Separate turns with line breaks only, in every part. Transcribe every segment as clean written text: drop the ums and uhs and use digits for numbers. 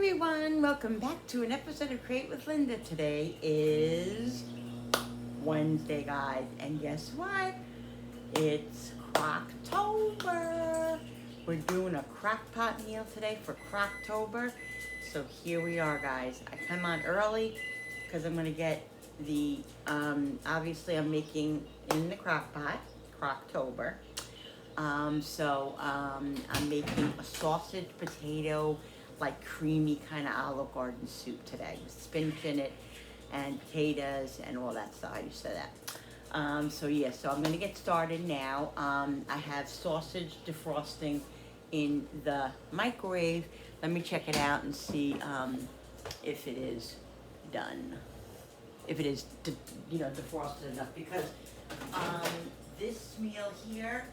everyone, welcome back to an episode of Create with Linda. Today is Wednesday, guys, and guess what? It's Crocktober. We're doing a crock pot meal today for Crocktober. So here we are, guys. I come on early because I'm gonna get the, obviously I'm making in the crock pot, Crocktober. I'm making a sausage, potato, like creamy kind of Olive Garden soup today with spinach in it and potatoes and all that stuff. I used to say that. So I'm gonna get started now. I have sausage defrosting in the microwave. Let me check it out and see if it is done. If it is, defrosted enough, because this meal here,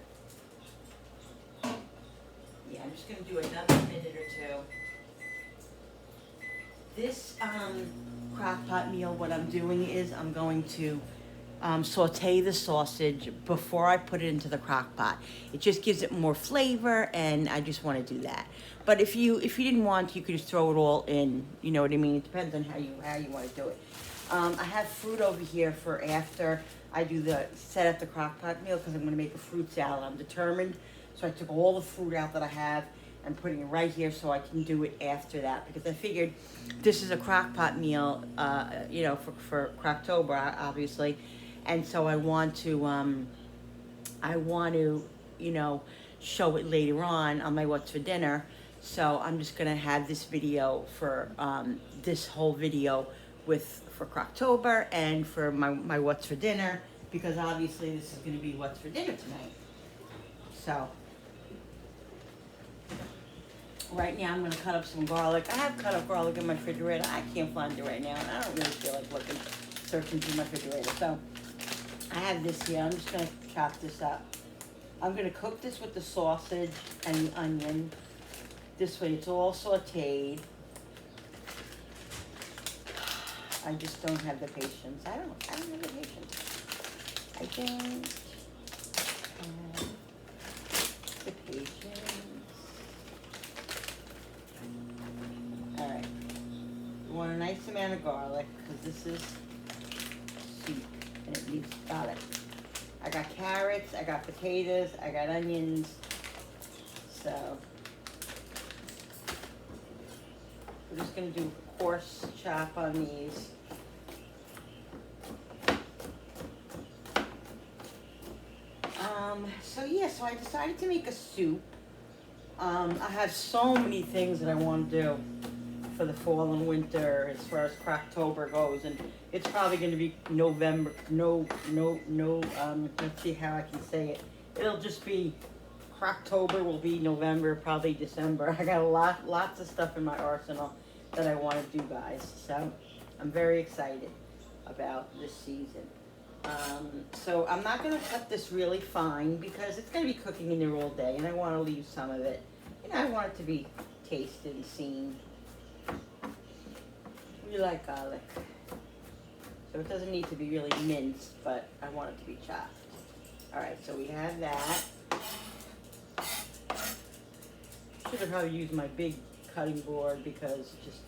yeah, I'm just gonna do another minute or two. This crock pot meal, what I'm doing is I'm going to saute the sausage before I put it into the crock pot. It just gives it more flavor, and I just want to do that. But if you didn't want, you could just throw it all in. You know what I mean? It depends on how you want to do it. I have fruit over here for after I do set up the crock pot meal, because I'm going to make a fruit salad. I'm determined. So I took all the fruit out that I have and putting it right here so I can do it after that, because I figured this is a crock pot meal, for Crocktober, obviously. And so I want to, show it later on my what's for dinner. So I'm just gonna have this video for, this whole video for Crocktober and for my what's for dinner, because obviously this is gonna be what's for dinner tonight. So, right now I'm gonna cut up some garlic. I have cut up garlic in my refrigerator. I can't find it right now, and I don't really feel like searching through my refrigerator. So, I have this here. I'm just gonna chop this up. I'm gonna cook this with the sausage and the onion. This way it's all sauteed. I just don't have the patience. I don't have the patience. I don't have the patience. Alright. You want a nice amount of garlic, because this is soup and it needs garlic. I got carrots, I got potatoes, I got onions. So we're just gonna do a coarse chop on these. So I decided to make a soup. I have so many things that I want to do for the fall and winter as far as Crocktober goes, and it's probably going to be November. Let's see how I can say it. It'll just be Crocktober will be November, probably December. I got lots of stuff in my arsenal that I want to do, guys. So I'm very excited about this season. So I'm not going to cut this really fine, because it's going to be cooking in there all day, and I want to leave some of it. I want it to be tasted and seen. We like garlic. So it doesn't need to be really minced, but I want it to be chopped. Alright, so we have that. Should have probably used my big cutting board, because it's just,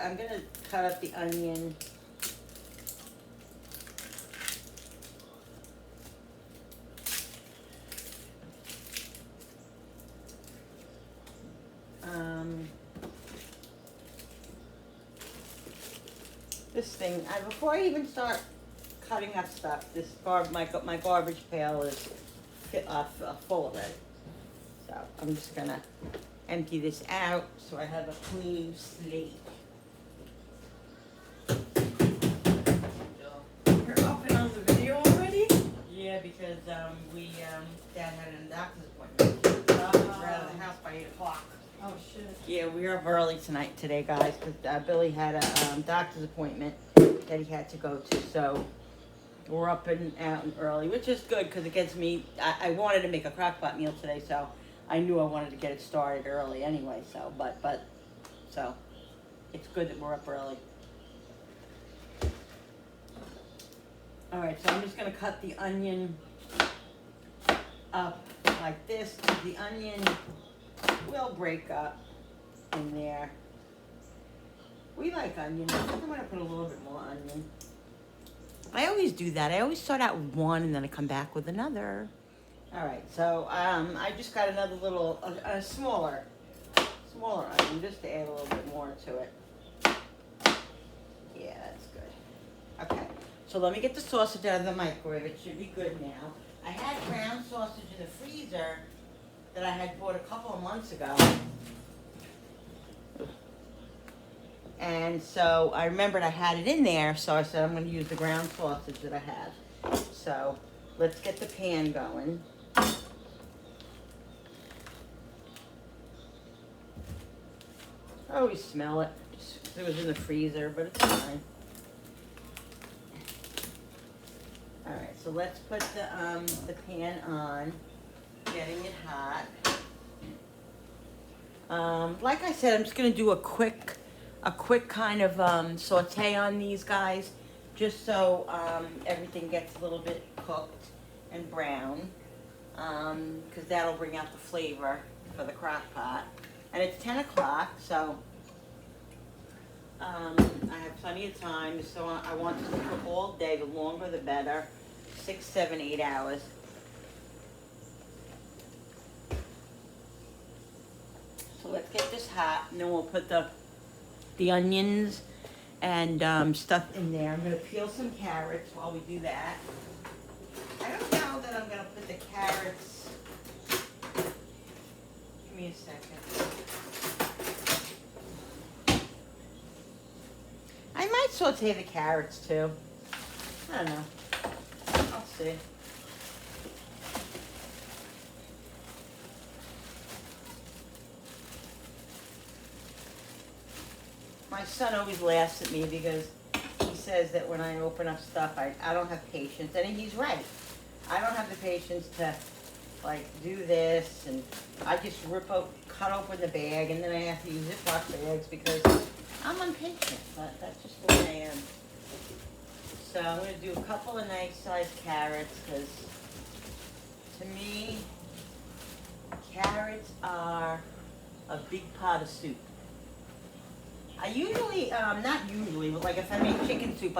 I'm gonna cut up the onion. This thing, before I even start cutting up stuff, my garbage pail is full of it. So I'm just gonna empty this out so I have a clean slate. You're up on the video already? Yeah, because Dad had a doctor's appointment. We're out of the house by 8 o'clock.
Oh, shit.
Yeah, we were up early today, guys, because Billy had a doctor's appointment that he had to go to. So we're up and out and early, which is good, because it gets me. I wanted to make a crock pot meal today, so I knew I wanted to get it started early anyway. So, so it's good that we're up early. All right, so I'm just gonna cut the onion up like this. The onion will break up in there. We like onion. I think I'm gonna put a little bit more onion. I always do that. I always start out with one and then I come back with another. All right, so I just got another little, a smaller onion just to add a little bit more to it. Yeah, that's good. Okay, so let me get the sausage out of the microwave. It should be good now. I had ground sausage in the freezer that I had bought a couple of months ago. And so I remembered I had it in there, so I said I'm going to use the ground sausage that I had. So let's get the pan going. I always smell it. Just, it was in the freezer, but it's fine. All right, so let's put the pan on, getting it hot. Like I said, I'm just going to do a quick kind of saute on these guys, just so everything gets a little bit cooked and brown, because that'll bring out the flavor for the crock pot. And it's 10 o'clock, so I have plenty of time. So I want this to cook all day. The longer the better. 6, 7, 8 hours. So let's get this hot, and then we'll put the onions and stuff in there. I'm going to peel some carrots while we do that. I don't know that I'm going to put the carrots. Give me a second. I might saute the carrots too. I don't know. I'll see. My son always laughs at me because he says that when I open up stuff, I don't have patience. And he's right. I don't have the patience to, like, do this. And I just cut open the bag, and then I have to use Ziploc bags because I'm impatient. But that's just the way I am. So I'm going to do a couple of nice-sized carrots because, to me, carrots are a big pot of soup. I usually, not usually, but like if I make chicken soup,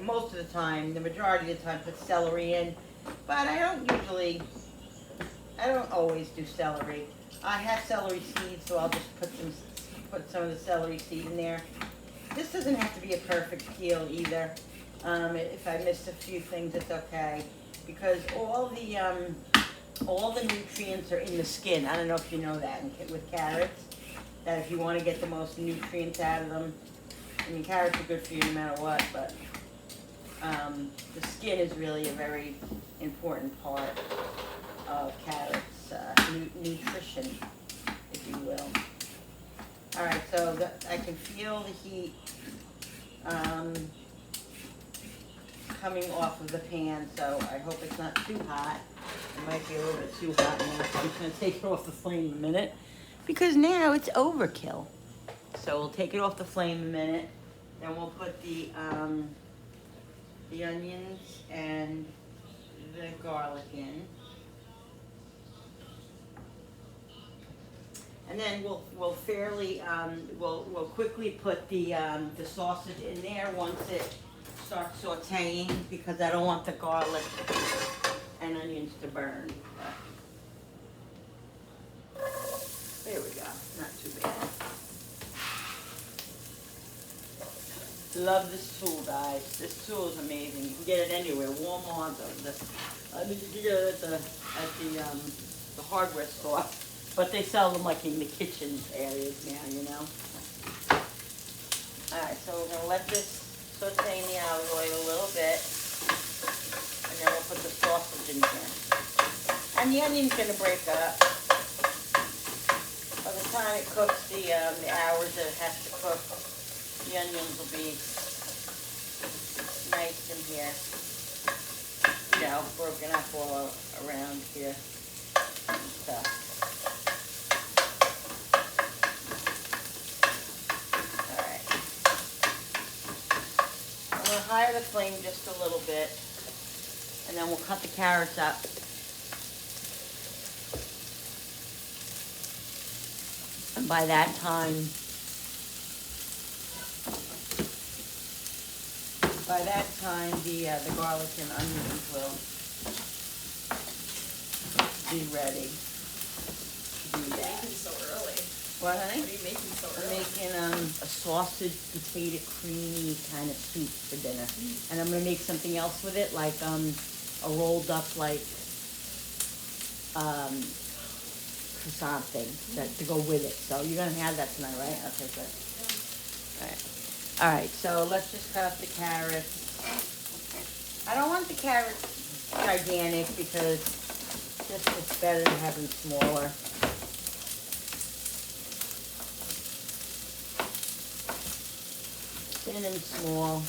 most of the time, the majority of the time, put celery in. But I don't always do celery. I have celery seeds, so I'll just put some of the celery seed in there. This doesn't have to be a perfect peel either. If I missed a few things, it's okay. Because all the nutrients are in the skin. I don't know if you know that with carrots. That if you want to get the most nutrients out of them, I mean, carrots are good for you no matter what, but the skin is really a very important part of carrots, nutrition, if you will. All right, so I can feel the heat coming off of the pan, so I hope it's not too hot. It might be a little bit too hot now, so I'm just going to take it off the flame in a minute. Because now it's overkill. So we'll take it off the flame a minute. Then we'll put the onions and the garlic in. And then we'll quickly put the sausage in there once it starts sauteing, because I don't want the garlic and onions to burn. There we go, not too bad. Love this tool, guys. This tool is amazing. You can get it anywhere. Walmart, I mean, you can get it at the hardware store. But they sell them like in the kitchen areas now, you know. Alright, so we're going to let this saute in the olive oil a little bit. And then we'll put the sausage in here. And the onion's going to break up. By the time it cooks, the hours that it has to cook, the onions will be nice in here. You know, broken up all around here and stuff. Alright. I'm going to higher the flame just a little bit. And then we'll cut the carrots up. And by that time, the garlic and onions will be ready to do that.
Making so early.
What, honey?
What are you making so
I'm
early?
making a sausage, potato, creamy kind of soup for dinner. And I'm going to make something else with it, like a rolled up, like, croissant thing to go with it. So you're going to have that tonight, right? Okay, good. All right, so let's just cut up the carrots. I don't want the carrots gigantic because just it's better to have them smaller. Thin and small.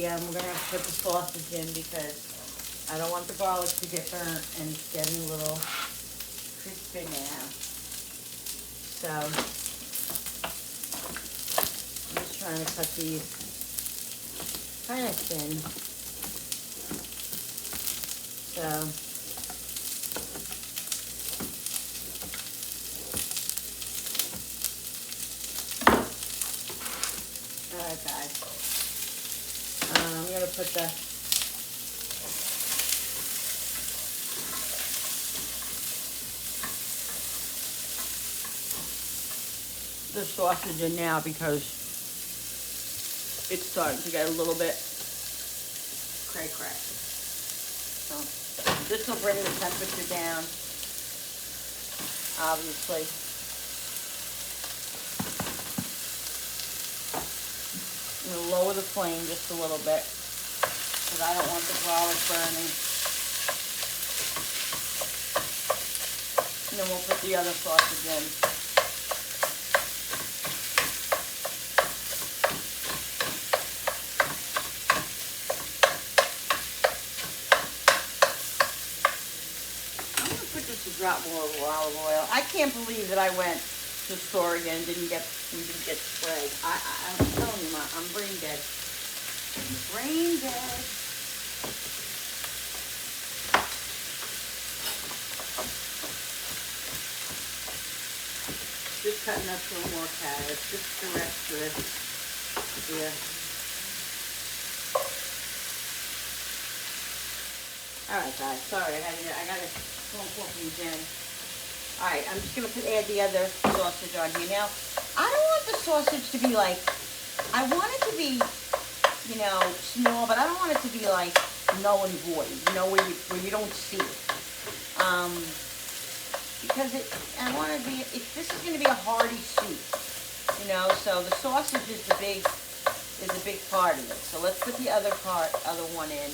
We're going to have to put the sausage in because I don't want the garlic to get burnt, and it's getting a little crispy now. So I'm just trying to cut these kind of thin. So all right, guys. I'm going to put the sausage in now because it's starting to get a little bit cray-cray. So this will bring the temperature down, obviously. I'm going to lower the flame just a little bit because I don't want the garlic burning. And then we'll put the other sausage in. I'm going to put just a drop more of olive oil. I can't believe that I went to the store again and didn't get spread. I'm telling you, I'm brain dead. Brain dead. Just cutting up some more carrots, just the rest of it here. All right, guys. Sorry, I got a phone call from Jen. All right, I'm just gonna add the other sausage on here. Now, I don't want the sausage to be like, I want it to be, you know, small, but I don't want it to be like null and void, you know, where you don't see it. Because I want to be, this is going to be a hearty soup, you know, so the sausage is a big part of it. So let's put the other one in.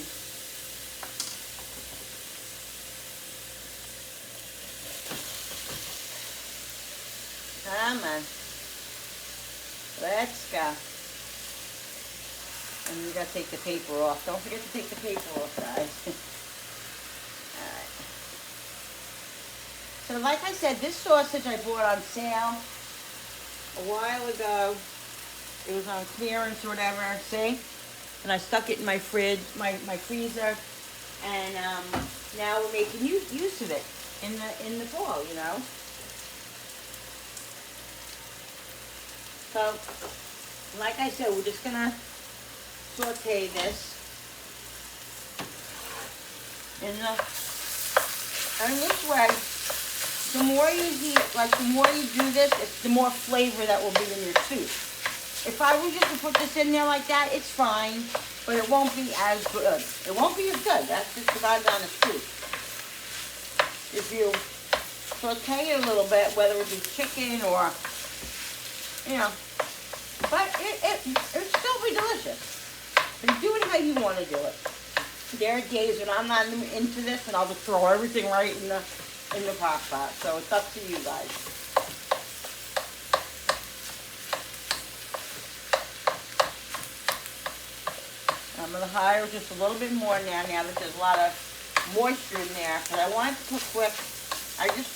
Come on. Let's go. And you got to take the paper off. Don't forget to take the paper off, guys. Alright. So like I said, this sausage I bought on sale a while ago. It was on clearance or whatever, see? And I stuck it in my fridge, my freezer. And now we're making use of it in the fall, you know? So, like I said, we're just gonna saute this and this way, the more you heat, like the more you do this, the more flavor that will be in your soup. If I were just to put this in there like that, it's fine, but it won't be as good. It won't be as good. That's just the God's honest truth. If you saute it a little bit, whether it be chicken or, you know, but it'll still be delicious. But you do it how you want to do it. There are days when I'm not into this, and I'll just throw everything right in the crock pot. So it's up to you guys. higher just a little bit more now that there's a lot of moisture in there, because I want it to cook quick. I just,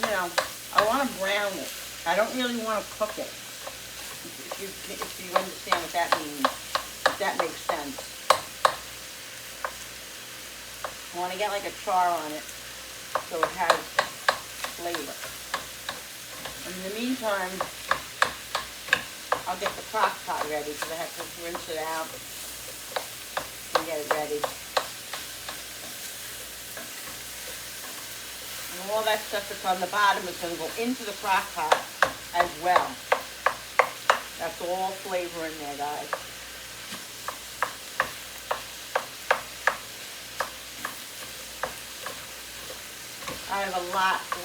I want to brown it. I don't really want to cook it. If you understand what that means, if that makes sense. I want to get like a char on it so it has flavor. And in the meantime, I'll get the crock pot ready because I have to rinse it out and get it ready. And all that stuff that's on the bottom is going to go into the crock pot as well. That's all flavor in there, guys. I have a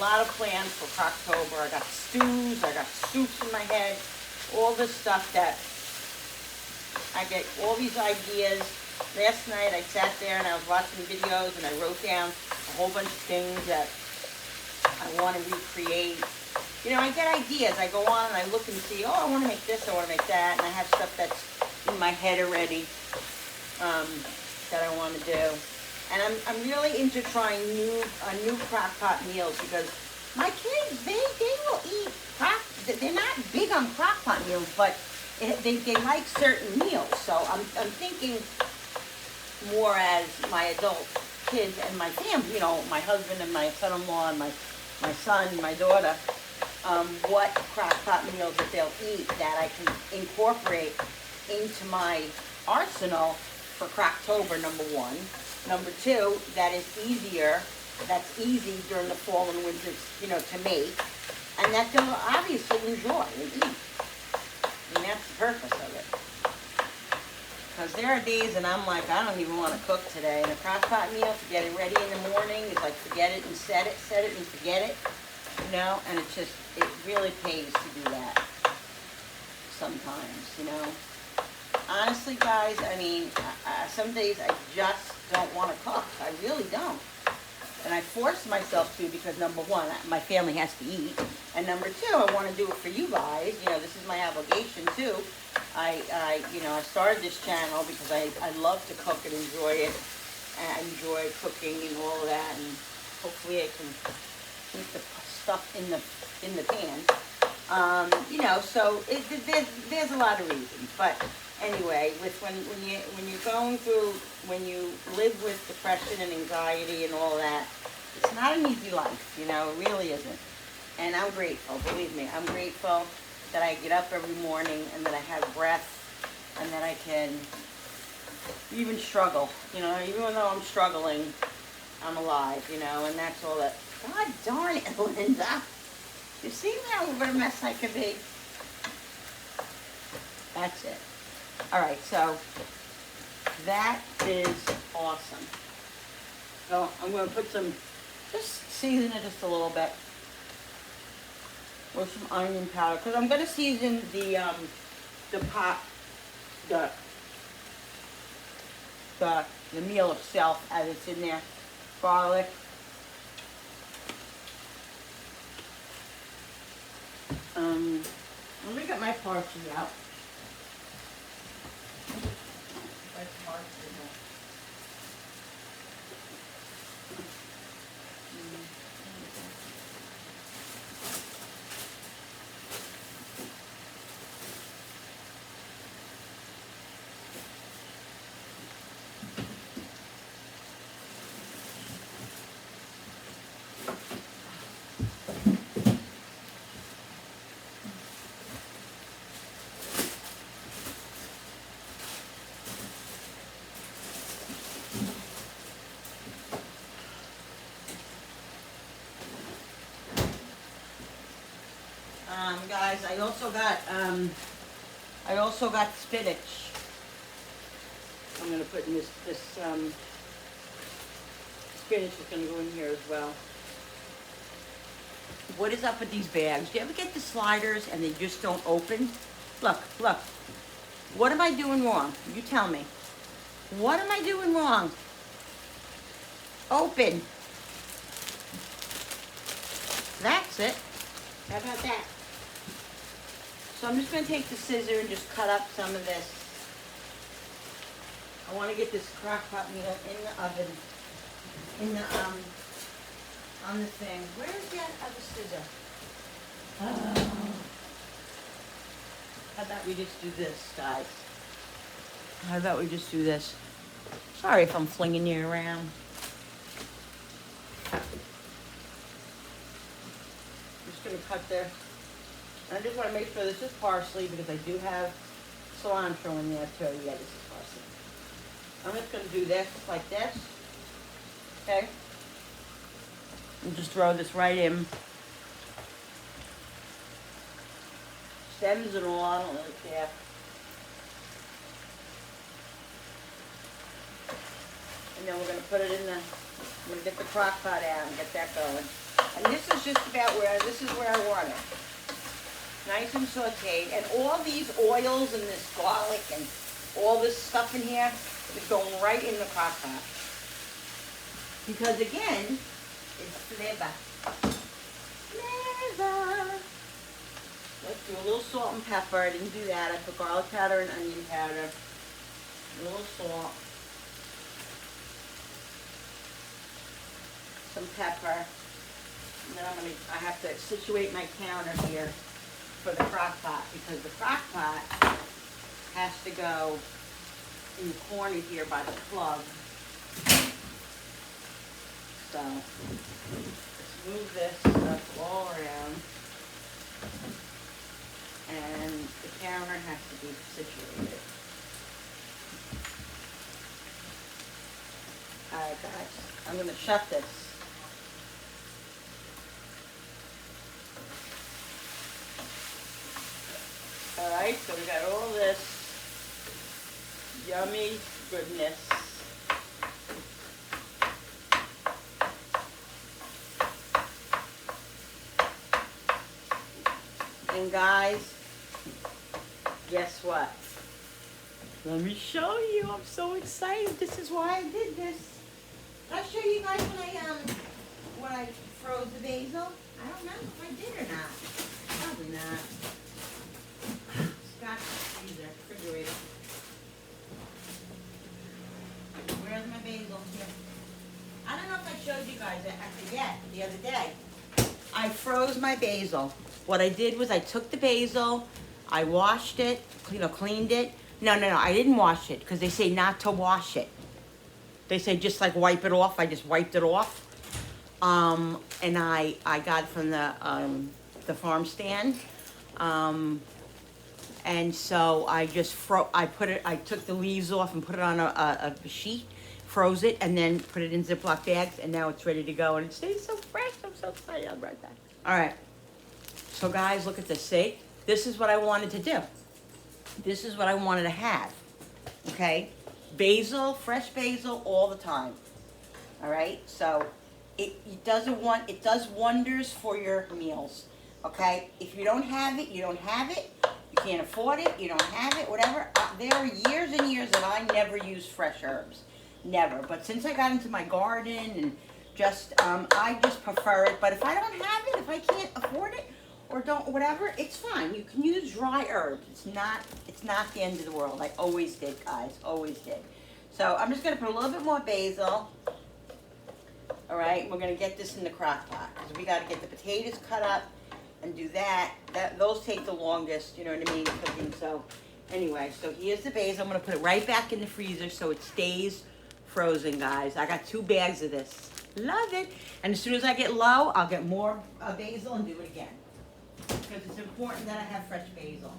lot of plans for Crocktober. I got stews, I got soups in my head, all this stuff that I get, all these ideas. Last night I sat there and I was watching videos and I wrote down a whole bunch of things that I want to recreate. I get ideas. I go on and I look and see, I want to make this, I want to make that, and I have stuff that's in my head already that I want to do. And I'm really into trying new crock pot meals because my kids, they will eat they're not big on crock pot meals, but they like certain meals. So I'm thinking more as my adult kids and my family, my husband and my son-in-law and my son and my daughter, what crock pot meals that they'll eat that I can incorporate into my arsenal for Crocktober, number one. Number two, that's easy during the fall and winter, to make, and that they'll obviously enjoy and eat. And that's the purpose of it. Because there are days and I'm like, I don't even want to cook today. And a crock pot meal, to get it ready in the morning, is like forget it and set it and forget it. And it really pays to do that sometimes, Honestly, guys, some days I just don't want to cook. I really don't. And I force myself to because, number one, my family has to eat. And number two, I want to do it for you guys. This is my obligation, too. I started this channel because I love to cook and enjoy it. And I enjoy cooking and all of that. And hopefully I can keep the stuff in the pan. So there's a lot of reasons. But anyway, when you live with depression and anxiety and all that, it's not an easy life, it really isn't. And I'm grateful, believe me, I'm grateful that I get up every morning and that I have breath and that I can even struggle, even though I'm struggling, I'm alive, and that's all that. God darn it, Linda. You see how what a mess I can be? That's it. All right, so that is awesome. So I'm going to put just season it just a little bit with some onion powder, because I'm going to season the meal itself as it's in there. Garlic. Let me get my parsley out. Guys, I also got spinach. I'm going to put in this spinach is going to go in here as well. What is up with these bags? Do you ever get the sliders and they just don't open? Look. What am I doing wrong? You tell me. What am I doing wrong? Open. That's it. How about that? So I'm just going to take the scissor and just cut up some of this I want to get this crock pot meal in the oven, on the thing. Where's that other scissor? How about we just do this, guys? How about we just do this? Sorry if I'm flinging you around. I'm just going to cut there. I just want to make sure this is parsley because I do have cilantro in there too. Yeah, this is parsley. I'm just going to do this like this. Okay? And just throw this right in. Stems and all, I don't really care. And then we're going to put it in the, I'm going to get the crock pot out and get that going. And this is just about this is where I want it. Nice and sauteed. And all these oils and this garlic and all this stuff in here is going right in the crock pot. Because again, it's flavor. Flavor. Let's do a little salt and pepper. I didn't do that. I put garlic powder and onion powder. A little salt. Some pepper. And then I have to situate my counter here for the crock pot because the crock pot has to go in the corner here by the plug. So let's move this stuff all around. And the counter has to be situated. Alright guys, I'm going to shut this. Alright, so we got all this yummy goodness. And guys, guess what? Let me show you. I'm so excited. This is why I did this. Did I show you guys when I froze the basil? I don't know if I did or not. Probably not. Scotch freezer, refrigerator. Where's my basil? Here. I don't know if I showed you guys that. I forget. The other day, I froze my basil. What I did was I took the basil, I washed it, cleaned it. No, I didn't wash it because they say not to wash it. They say just like wipe it off. I just wiped it off. And I got it from the farm stand. And so I just I took the leaves off and put it on a sheet, froze it, and then put it in Ziploc bags, and now it's ready to go. And it stays so fresh. I'm so excited. I'll be right back. All right. So guys, look at this, see? This is what I wanted to do. This is what I wanted to have, okay? Basil, fresh basil all the time, all right? So it does wonders for your meals, okay? If you don't have it, you don't have it. You can't afford it, you don't have it, whatever. There are years and years that I never used fresh herbs, never. But since I got into my garden and I just prefer it. But if I don't have it, if I can't afford it, or don't, whatever, it's fine. You can use dry herbs. It's not the end of the world. I always did, guys, always did. So I'm just gonna put a little bit more basil. All right, we're gonna get this in the crock pot because we gotta get the potatoes cut up and do that. Those take the longest, you know what I mean, cooking. So anyway, so here's the basil. I'm gonna put it right back in the freezer so it stays frozen, guys. I got 2 bags of this. Love it. And as soon as I get low, I'll get more basil and do it again. Because it's important that I have fresh basil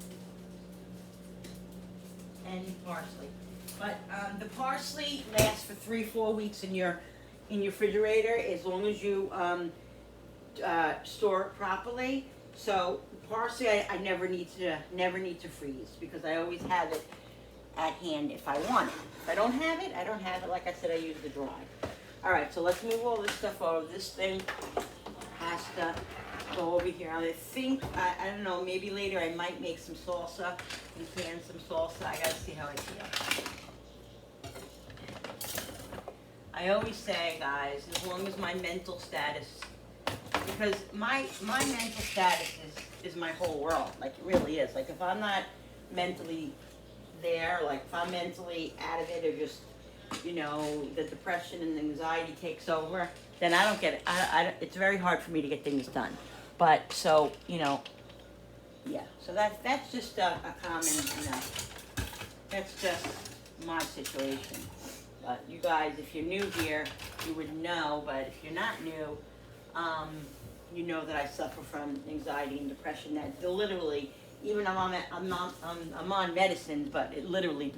and parsley. But the parsley lasts for 3-4 weeks in your refrigerator as long as you store it properly. So parsley, I never need to freeze because I always have it at hand if I want it. If I don't have it, I don't have it. Like I said, I use the dry. All right, so let's move all this stuff over. This thing has to go over here. I think, I don't know, maybe later I might make some salsa and can some salsa. I gotta see how I feel. I always say, guys, as long as my mental status, because my mental status is my whole world. Like, it really is. Like, if I'm not mentally there, like if I'm mentally out of it or just, you know, the depression and anxiety takes over, then I don't get it. It's very hard for me to get things done. But so, you know, yeah. So that's just a common, you know, that's just my situation. But you guys, if you're new here, you would know. But if you're not new, you know that I suffer from anxiety and depression. That literally, even I'm on medicine, but it literally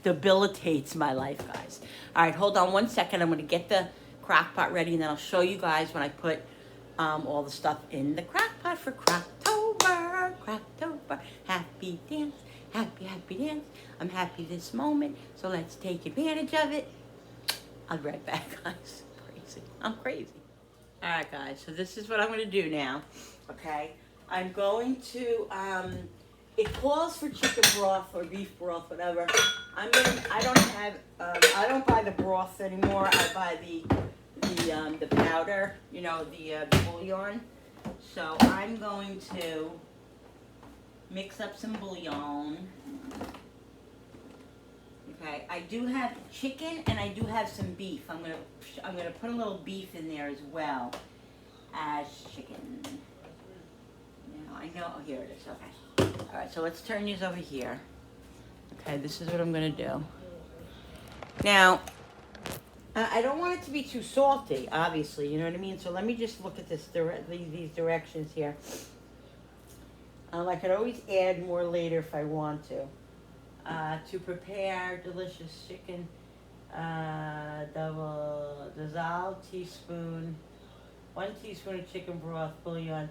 debilitates my life, guys. All right, hold on one second. I'm going to get the crock pot ready, and then I'll show you guys when I put all the stuff in the crock pot for Crocktober. Crocktober, happy dance, happy dance. I'm happy this moment, so let's take advantage of it. I'll be right back, guys. Crazy. I'm crazy. All right, guys. So this is what I'm going to do now. Okay, I'm going to. It calls for chicken broth or beef broth, whatever. I don't buy the broth anymore. I buy the powder. You know, the bouillon. So I'm going to mix up some bouillon. Okay, I do have chicken and I do have some beef. I'm gonna put a little beef in there as well as chicken. Now I know. Oh, here it is. Okay. All right. So let's turn these over here. Okay, this is what I'm gonna do. Now, I don't want it to be too salty. Obviously, you know what I mean. So let me just look at this these directions here. I could always add more later if I want to. To prepare delicious chicken, dissolved teaspoon, 1 teaspoon of chicken broth bouillon,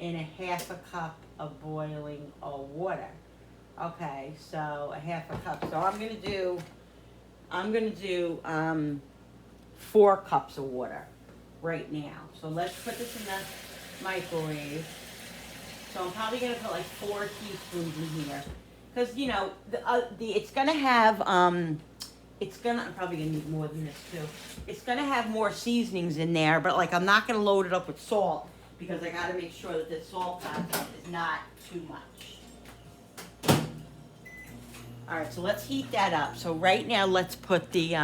and a half a cup of boiling water. Okay, so a half a cup. So I'm gonna do 4 cups of water right now. So let's put this in the microwave. So I'm probably gonna put like 4 teaspoons in here. Because, you know, it's going to have, I'm probably going to need more than this too. It's going to have more seasonings in there, but like I'm not going to load it up with salt because I got to make sure that the salt content is not too much. All right, so let's heat that up. So right now let's put the,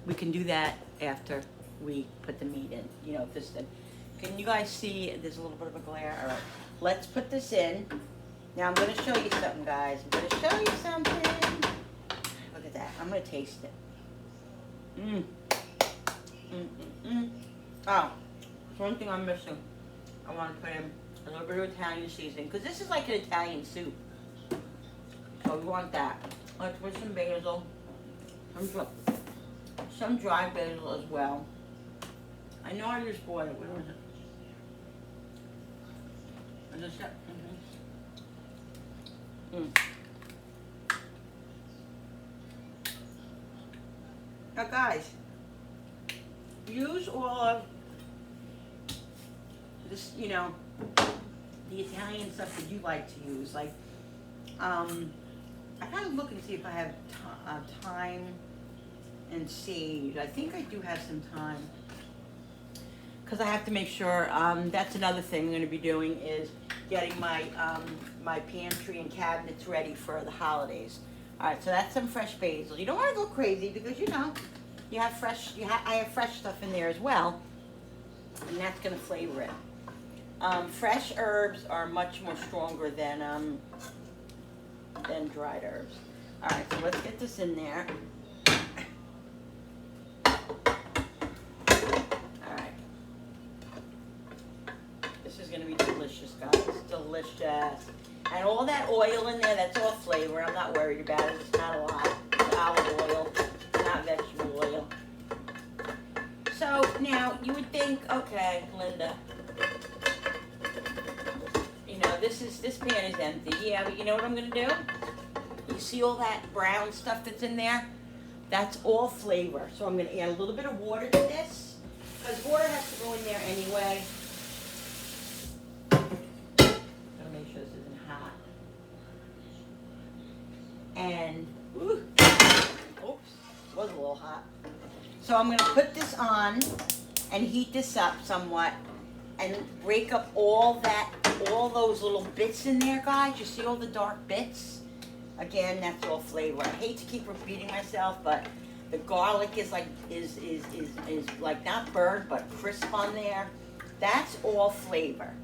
we can do that after we put the meat in, you know, this thing. Can you guys see, there's a little bit of a glare. All right, let's put this in. Now I'm going to show you something, guys. I'm going to show you something. Look at that. I'm going to taste it. Oh, one thing I'm missing. I want to put in a little bit of Italian seasoning. Because this is like an Italian soup. So we want that. Let's put some basil. Some dry basil as well. I know I just bought it. Where was it? Is this it? Now guys, use all of this, you know, the Italian stuff that you like to use. Like, I gotta look and see if I have thyme and sage. I think I do have some thyme. Because I have to make sure, that's another thing I'm going to be doing is getting my my pantry and cabinets ready for the holidays. All right, so that's some fresh basil. You don't want to go crazy because, you know, you have fresh, I have fresh stuff in there as well, and that's going to flavor it. Fresh herbs are much more stronger than dried herbs. All right, so let's get this in there. Going to be delicious, guys. Delicious. And all that oil in there, that's all flavor. I'm not worried about it. It's not a lot. It's olive oil, not vegetable oil. So now you would think, okay, Linda, you know, this pan is empty. Yeah, but you know what I'm going to do? You see all that brown stuff that's in there? That's all flavor. So I'm going to add a little bit of water to this because water has to go in there anyway. And, oops, was a little hot. So I'm going to put this on and heat this up somewhat. and break up all those little bits in there, guys. You see all the dark bits? Again, that's all flavor. I hate to keep repeating myself, but the garlic is like not burnt but crisp on there. That's all flavor.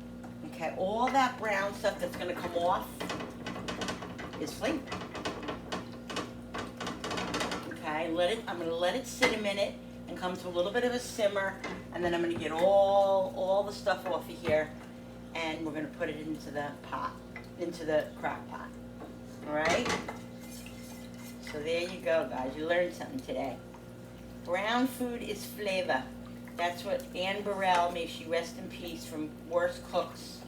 Okay, all that brown stuff that's gonna come off is flavor. Okay, I'm gonna let it sit a minute and come to a little bit of a simmer, and then I'm gonna get all the stuff off of here, and we're gonna put it into the pot, into the crock pot. All right? So there you go, guys. You learned something today. Brown food is flavor. That's what Ann Burrell, may she rest in peace, from Worst Cooks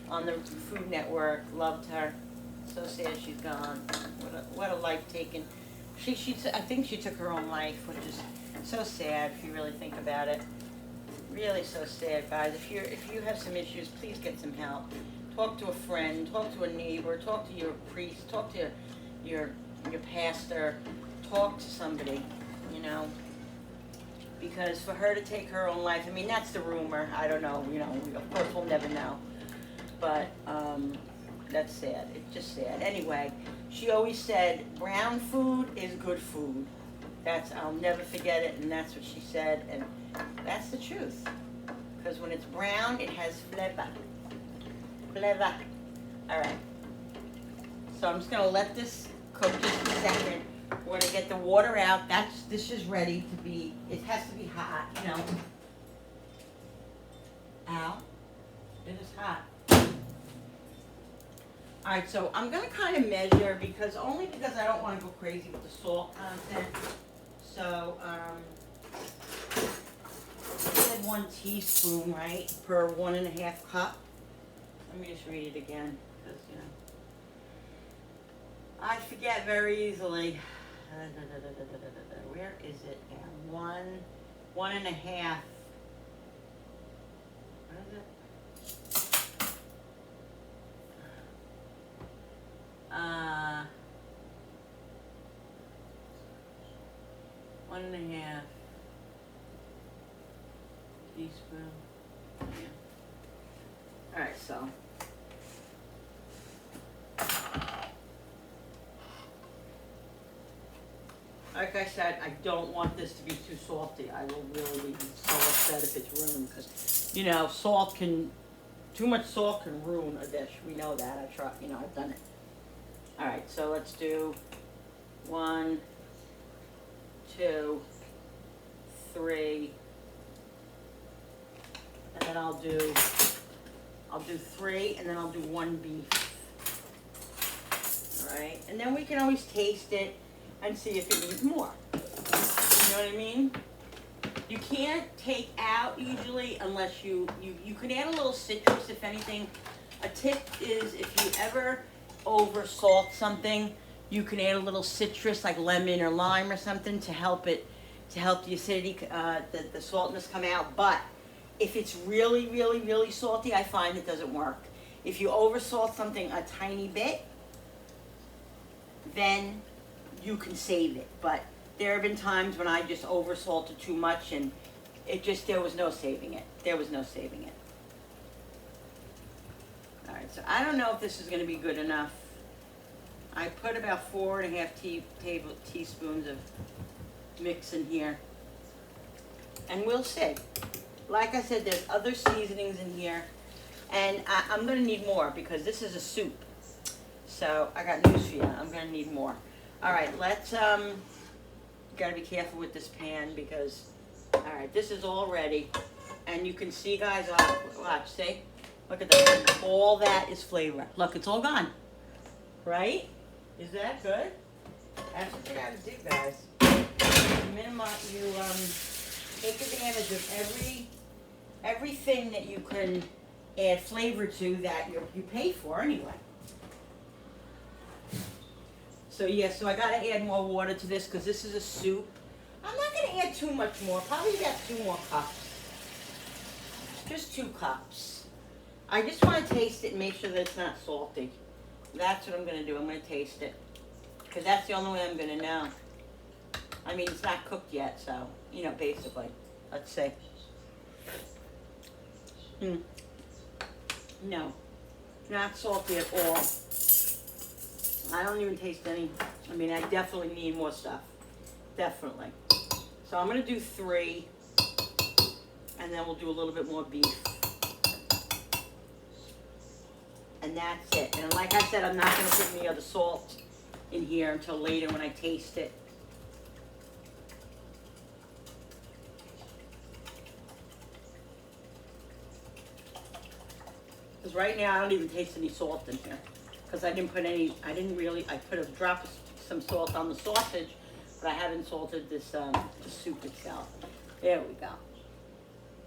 on the Food Network. Loved her. So sad she's gone. What a life taken. I think she took her own life, which is so sad if you really think about it. Really so sad, guys. If you have some issues, please get some help. Talk to a friend, talk to a neighbor, talk to your priest, talk to your pastor, talk to somebody, you know. Because for her to take her own life, I mean, that's the rumor. I don't know, you know, of course we'll never know. But that's sad. It's just sad. Anyway, she always said, brown food is good food. I'll never forget it, and that's what she said, and that's the truth. Because when it's brown, it has flavor. Flavor. All right. So I'm just gonna let this cook just a second. We're gonna get the water out. This is ready to be. It has to be hot, you know. Ow. It is hot. All right, so I'm gonna kind of measure only because I don't want to go crazy with the salt content. So I had 1 teaspoon, right, per 1.5 cup. Let me just read it again, because you know I forget very easily. Where is it now? 1.5. What is it? 1.5 teaspoon. Yeah. All right, so. Like I said, I don't want this to be too salty. I will really be so upset if it's ruined, because, you know, too much salt can ruin a dish. We know that. I've done it. All right, so let's do 1, 2, 3, and then I'll do 3, and then I'll do 1 beef. All right, and then we can always taste it and see if it needs more. You know what I mean? You can't take out usually unless you can add a little citrus, if anything. A tip is, if you ever over salt something, you can add a little citrus like lemon or lime or something to help the acidity, the saltiness come out. But if it's really, really, really salty, I find it doesn't work. If you over salt something a tiny bit, then you can save it. But there have been times when I just over salted too much, and there was no saving it. There was no saving it. All right, so I don't know if this is going to be good enough. I put about 4.5 teaspoons of mix in here, and we'll see. Like I said, there's other seasonings in here, and I'm going to need more because this is a soup. So I got news for you. I'm going to need more. All right, let's got to be careful with this pan because, all right, this is all ready, and you can see, guys. Watch, see. Look at that. All that is flavor. Look, it's all gone. Right? Is that good? That's what you gotta do, guys. You take advantage of everything that you can add flavor to that you pay for anyway. So yeah, so I gotta add more water to this because this is a soup. I'm not gonna add too much more. Probably about 2 more cups. Just 2 cups. I just want to taste it and make sure that it's not salty. That's what I'm going to do. I'm going to taste it. Because that's the only way I'm going to know. I mean, it's not cooked yet, so, you know, basically. Let's see. Mm. No, not salty at all. I don't even taste any. I mean, I definitely need more stuff. Definitely. So I'm gonna do 3, and then we'll do a little bit more beef. And that's it. And like I said, I'm not gonna put any other salt in here until later when I taste it. Because right now I don't even taste any salt in here. Because I didn't I put a drop of some salt on the sausage, but I haven't salted this the soup itself. There we go.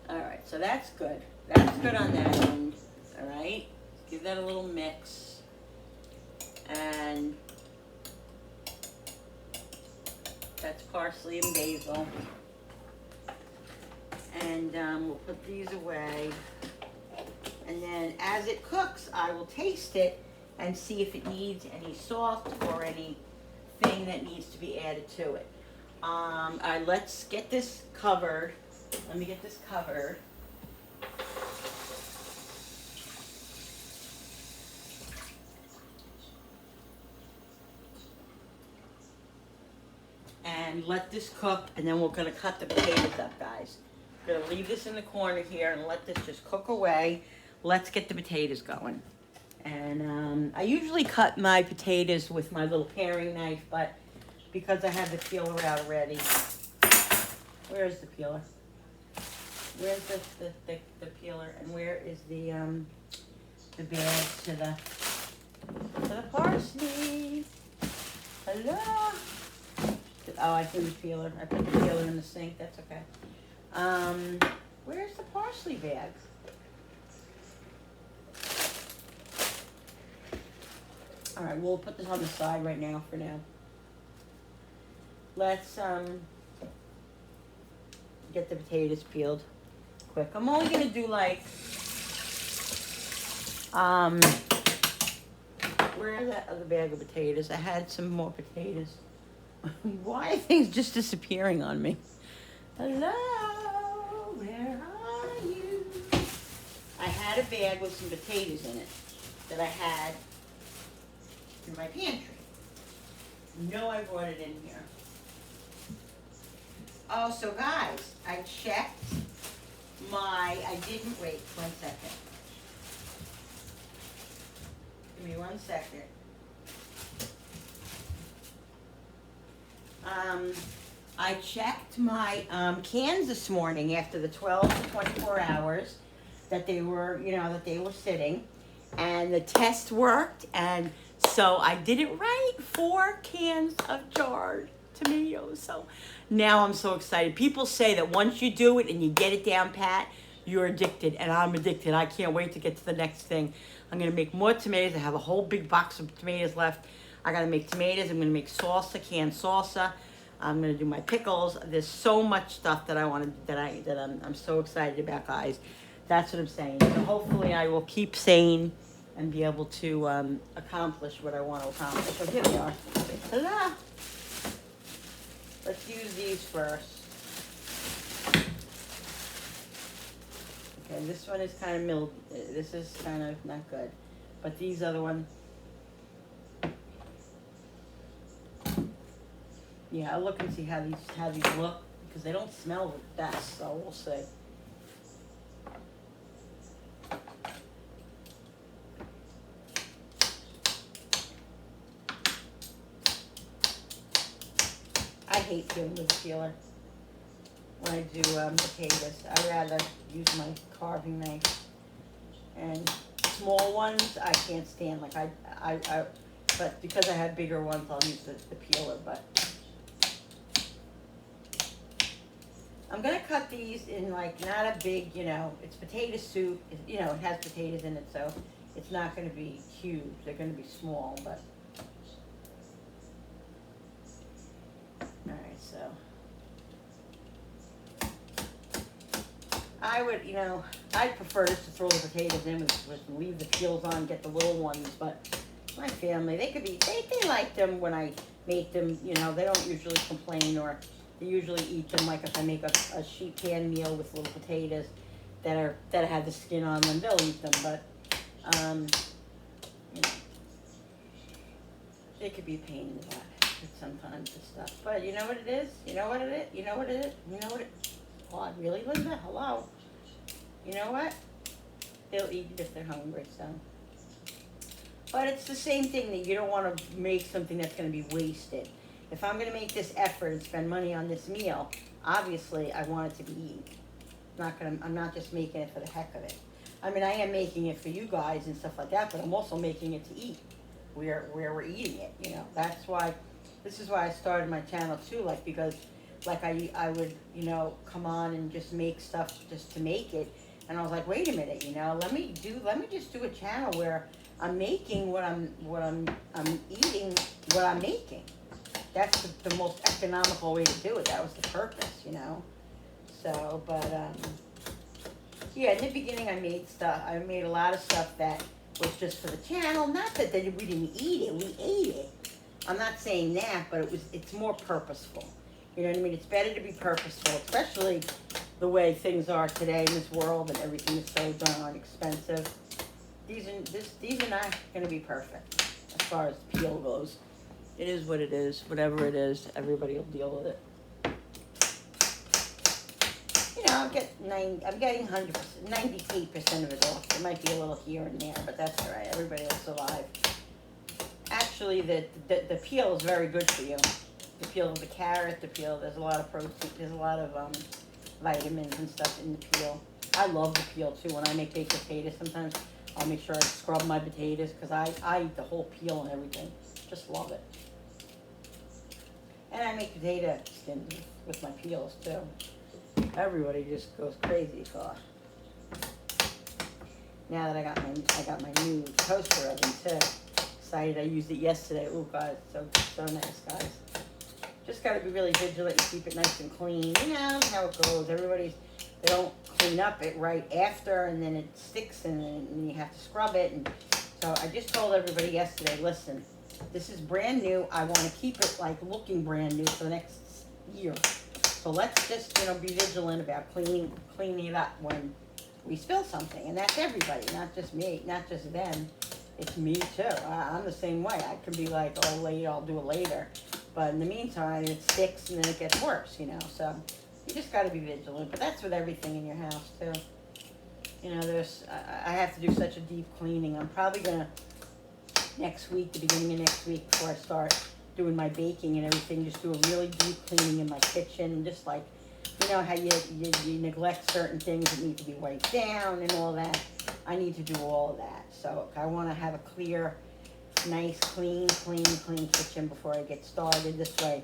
All right, so that's good. That's good on that end. All right, give that a little mix. And that's parsley and basil. And we'll put these away. And then as it cooks, I will taste it and see if it needs any salt or anything that needs to be added to it. Let's get this covered. Let me get this covered. And let this cook, and then we're gonna cut the potatoes up, guys. We're gonna leave this in the corner here and let this just cook away. Let's get the potatoes going. And I usually cut my potatoes with my little paring knife, but because I have the peeler out already. Where is the peeler? Where's the peeler, and where is the bag to the parsley? Hello? Oh, I threw the peeler. I put the peeler in the sink. That's okay. Where's the parsley bag? All right, we'll put this on the side right now for now. Let's get the potatoes peeled quick. I'm only gonna do like where is that other bag of potatoes? I had some more potatoes. Why are things just disappearing on me? Hello, where are you? I had a bag with some potatoes in it that I had in my pantry. No, I brought it in here. Oh, so guys, I checked I didn't, wait 1 second. Give me 1 second. I checked my cans this morning after the 12 to 24 hours that they were, sitting, and the test worked, and so I did it right. 4 cans of jarred tomatoes. So now I'm so excited. People say that once you do it and you get it down pat, you're addicted, and I'm addicted. I can't wait to get to the next thing. I'm gonna make more tomatoes. I have a whole big box of tomatoes left. I gotta make tomatoes. I'm gonna make salsa, canned salsa. I'm gonna do my pickles. There's so much stuff that I want to I'm so excited about, guys. That's what I'm saying. So hopefully I will keep sane and be able to accomplish what I want to accomplish. So here we are. Ta-da! Let's use these first. Okay, this one is kind of milk. This is kind of not good, but these other ones. Yeah, I'll look and see how these look, because they don't smell the best, so we'll see. I hate peeling with a peeler when I do potatoes. I'd rather use my carving knife. And small ones I can't stand. Like but because I have bigger ones, I'll use the peeler. But I'm gonna cut these in like not a big, it's potato soup. It has potatoes in it, so it's not gonna be huge. They're gonna be small, but. Alright, so I would, I'd prefer just to throw the potatoes in with leave the peels on, get the little ones, but my family, they like them when I make them, they don't usually complain, or they usually eat them like if I make a sheet pan meal with little potatoes. that have the skin on them, they'll eat them, but you know, it could be a pain in the butt sometimes and stuff. But you know what it is? You know what it is? You know what it is? You know what it God, really, Linda? Hello? You know what? They'll eat it if they're hungry, so. But it's the same thing that you don't want to make something that's going to be wasted. If I'm going to make this effort and spend money on this meal, obviously I want it to be eaten. I'm not just making it for the heck of it. I mean, I am making it for you guys and stuff like that, but I'm also making it to eat where we're eating it, you know. That's why, this is why I started my channel too, like, because like I would, you know, come on and just make stuff just to make it. And I was like, wait a minute, you know, let me just do a channel where I'm making what I'm eating, what I'm making. That's the most economical way to do it. That was the purpose, you know. So, but yeah, in the beginning I made a lot of stuff that was just for the channel. Not that we didn't eat it, we ate it. I'm not saying that, but it's more purposeful. You know what I mean? It's better to be purposeful, especially the way things are today in this world and everything is so darn expensive. These are not going to be perfect as far as the peel goes. It is what it is. Whatever it is, everybody will deal with it. You know, I'm getting 100%, 98% of it off. There might be a little here and there, but that's all right. Everybody will survive. Actually, the peel is very good for you. The peel of the carrot, the peel, there's a lot of protein, there's a lot of vitamins and stuff in the peel. I love the peel too. When I make baked potatoes, sometimes I'll make sure I scrub my potatoes because I eat the whole peel and everything. Just love it. And I make potato skins with my peels too. Everybody just goes crazy for it. Now that I got my new toaster oven too. Excited, I used it yesterday. Oh God, so nice, guys. Just got to be really vigilant and keep it nice and clean. You know how it goes. They don't clean up it right after, and then it sticks, and you have to scrub it. And so I just told everybody yesterday, listen, this is brand new. I want to keep it like looking brand new for the next year. So let's just, you know, be vigilant about cleaning it up when we spill something. And that's everybody, not just me, not just them. It's me too. I'm the same way. I can be like, oh, later, I'll do it later. But in the meantime, it sticks and then it gets worse, you know. So you just got to be vigilant. But that's with everything in your house too. You know, I have to do such a deep cleaning. I'm probably going to, next week, the beginning of next week, before I start doing my baking and everything, just do a really deep cleaning in my kitchen. Just like, you know how you neglect certain things that need to be wiped down and all that. I need to do all of that. So I want to have a clear, nice, clean kitchen before I get started. This way,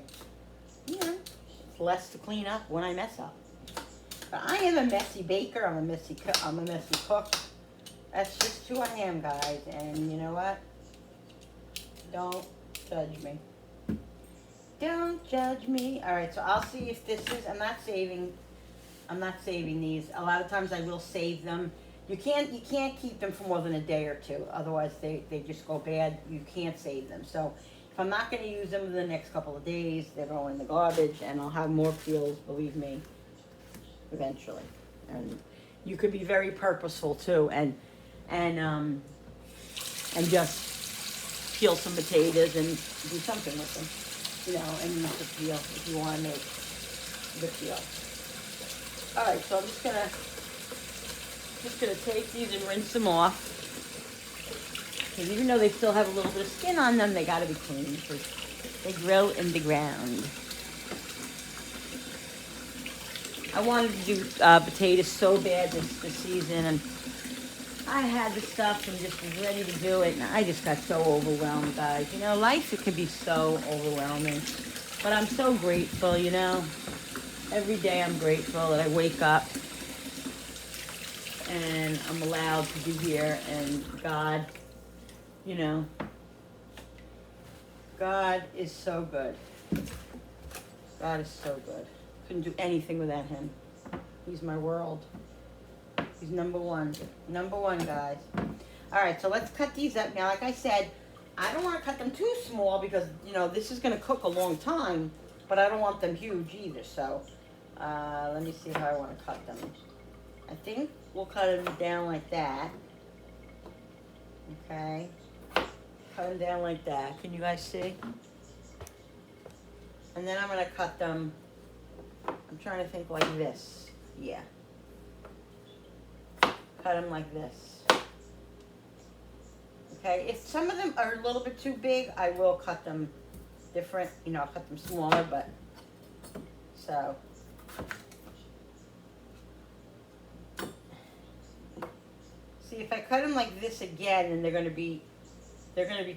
you know, it's less to clean up when I mess up. But I am a messy baker. I'm a messy cook. That's just who I am, guys. And you know what? Don't judge me. Don't judge me. All right, so I'll see if this is. I'm not saving these. A lot of times I will save them. You can't keep them for more than a day or two. Otherwise, they just go bad. You can't save them. So if I'm not going to use them in the next couple of days, they're going in the garbage, and I'll have more peels, believe me, eventually. And you could be very purposeful too, and just peel some potatoes and do something with them, you know, and use the peel if you want to make the peel. All right, so I'm just gonna take these and rinse them off. Because even though they still have a little bit of skin on them, they gotta be clean because they grow in the ground. I wanted to do potatoes so bad this season, and I had the stuff and just was ready to do it, and I just got so overwhelmed, guys. You know, life, it can be so overwhelming. But I'm so grateful, you know. Every day I'm grateful that I wake up and I'm allowed to be here, and God, you know, God is so good. God is so good. Couldn't do anything without him. He's my world. He's number one. Number one, guys. All right, so let's cut these up. Now, like I said, I don't want to cut them too small because, you know, this is going to cook a long time, but I don't want them huge either. So let me see how I want to cut them. I think we'll cut them down like that. Okay. Cut them down like that. Can you guys see? And then I'm going to cut them, I'm trying to think like this. Yeah. Cut them like this. Okay, if some of them are a little bit too big, I will cut them different. You know, I'll cut them smaller, but so. See, if I cut them like this again, then they're gonna be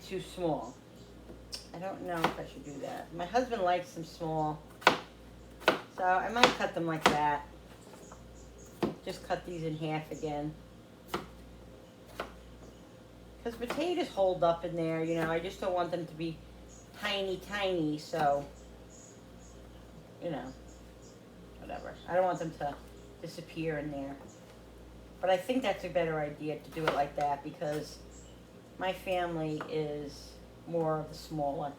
too small. I don't know if I should do that. My husband likes them small, so I might cut them like that. Just cut these in half again. Because potatoes hold up in there, you know, I just don't want them to be tiny, tiny, so, you know, whatever. I don't want them to disappear in there. But I think that's a better idea to do it like that because my family is more of the smaller.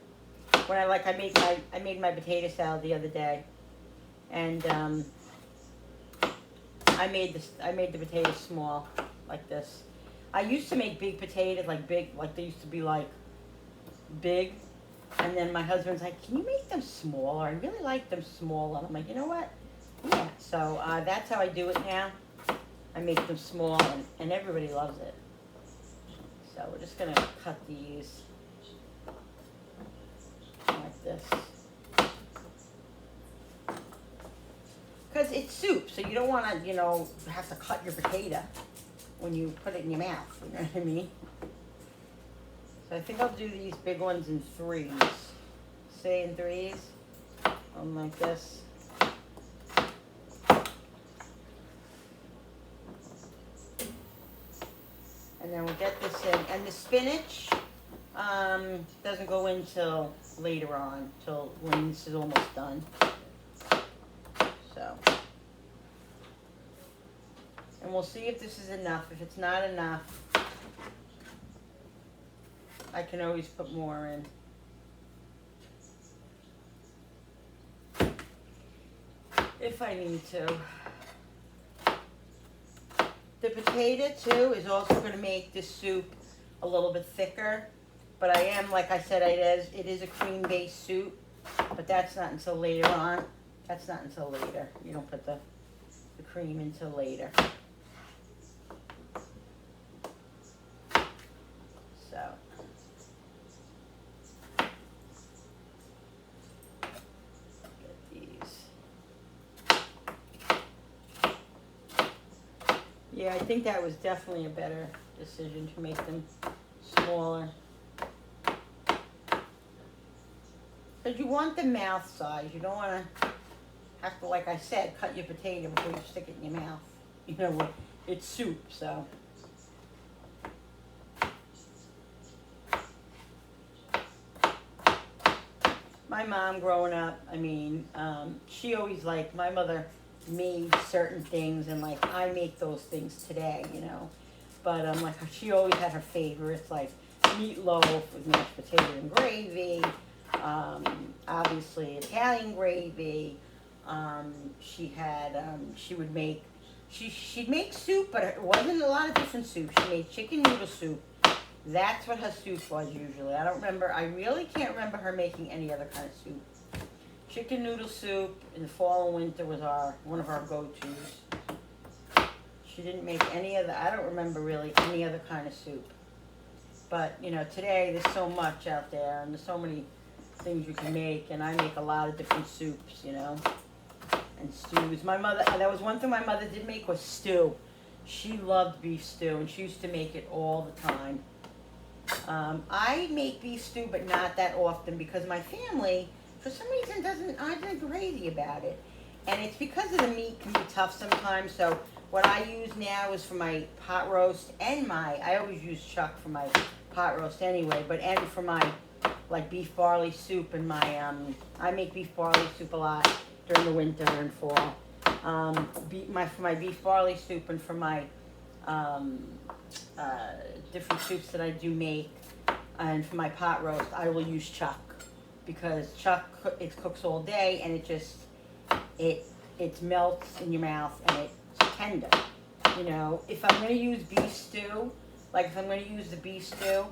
When I made my potato salad the other day, and I made the potatoes small like this. I used to make big potatoes, like they used to be like big, and then my husband's like, "Can you make them smaller? I really like them small." And I'm like, "You know what? Yeah." So that's how I do it now. I make them small, and everybody loves it. So we're just gonna cut these like this. Because it's soup, so you don't want to, you know, have to cut your potato when you put it in your mouth, you know what I mean? So I think I'll do these big ones in threes. Say in threes, like this. And then we'll get this in. And the spinach doesn't go in till later on, till when this is almost done. So. And we'll see if this is enough. If it's not enough, I can always put more in. If I need to. The potato, too, is also going to make this soup a little bit thicker. But I am, like I said, it is a cream-based soup. But that's not until later on. That's not until later. You don't put the cream until later. So. Get these. Yeah, I think that was definitely a better decision to make them smaller. Because you want the mouth size. You don't want to have to, like I said, cut your potato before you stick it in your mouth. You know, it's soup, so. My mom growing up, I mean, she always like, my mother made certain things, and like I make those things today, you know. But like she always had her favorites, like meatloaf with mashed potato and gravy, obviously Italian gravy. She had she'd make soup, but it wasn't a lot of different soups. She made chicken noodle soup. That's what her soup was usually. I really can't remember her making any other kind of soup. Chicken noodle soup in the fall and winter was one of our go-tos. She didn't make any other, I don't remember really any other kind of soup. But, you know, today there's so much out there and there's so many things you can make, and I make a lot of different soups, you know, and stews. My mother, that was one thing my mother did make, was stew. She loved beef stew, and she used to make it all the time. I make beef stew, but not that often because my family, for some reason, isn't crazy about it. And it's because of the meat can be tough sometimes. So what I use now is for my pot roast and I always use chuck for my pot roast anyway, and for my like beef barley soup and I make beef barley soup a lot during the winter and fall. For my beef barley soup and for my different soups that I do make, and for my pot roast, I will use chuck, because chuck, it cooks all day and it melts in your mouth and it's tender. You know, if I'm going to use beef stew, like if I'm going to use the beef stew,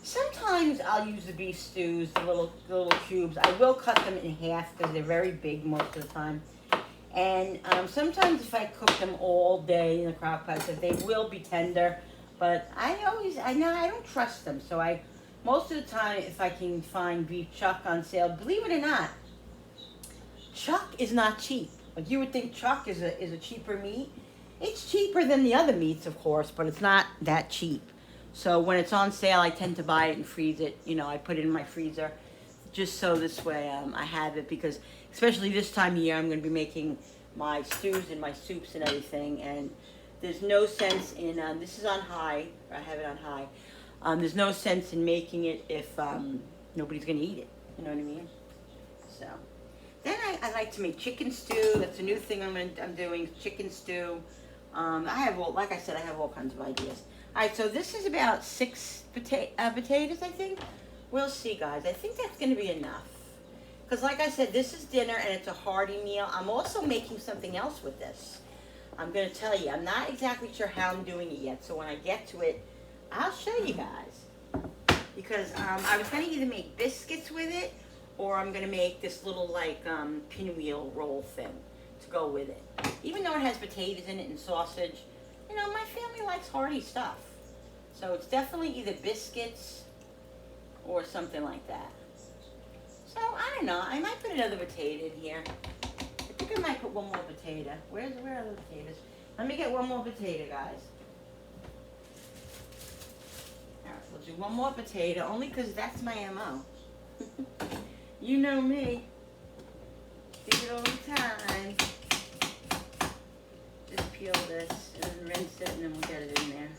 sometimes I'll use the beef stews, the little cubes. I will cut them in half because they're very big most of the time. And sometimes if I cook them all day in the crock pot, so they will be tender. But I don't trust them. So most of the time, if I can find beef chuck on sale, believe it or not, chuck is not cheap. Like you would think chuck is a cheaper meat. It's cheaper than the other meats, of course, but it's not that cheap. So when it's on sale, I tend to buy it and freeze it. You know, I put it in my freezer just so this way I have it, because especially this time of year, I'm going to be making my stews and my soups and everything. And there's no sense in, this is on high, I have it on high. There's no sense in making it if nobody's going to eat it. You know what I mean? So then I like to make chicken stew. That's a new thing I'm doing, chicken stew. Like I said, I have all kinds of ideas. All right, so this is about 6 potatoes, I think. We'll see, guys. I think that's going to be enough. Because like I said, this is dinner and it's a hearty meal. I'm also making something else with this. I'm going to tell you. I'm not exactly sure how I'm doing it yet. So when I get to it, I'll show you guys. Because I was going to either make biscuits with it, or I'm going to make this little like pinwheel roll thing to go with it. Even though it has potatoes in it and sausage, you know, my family likes hearty stuff. So it's definitely either biscuits or something like that. So I don't know. I might put another potato in here. I think I might put one more potato. Where are the potatoes? Let me get one more potato, guys. All right, we'll do one more potato, only because that's my MO. You know me. Do it all the time. Just peel this and rinse it, and then we'll get it in there.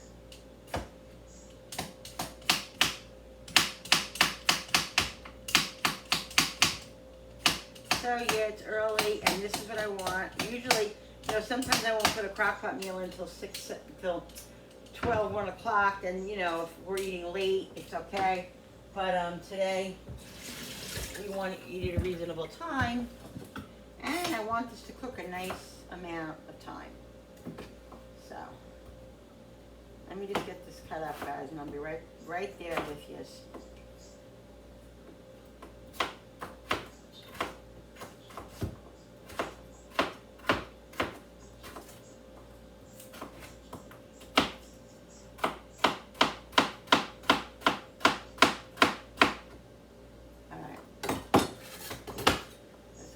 So yeah, it's early, and this is what I want. Usually, you know, sometimes I won't put a crock pot meal until 12, 1 o'clock, and you know, if we're eating late, it's okay. But today, we want to eat at a reasonable time, and I want this to cook a nice amount of time. So, let me just get this cut up, guys, and I'll be right there with you.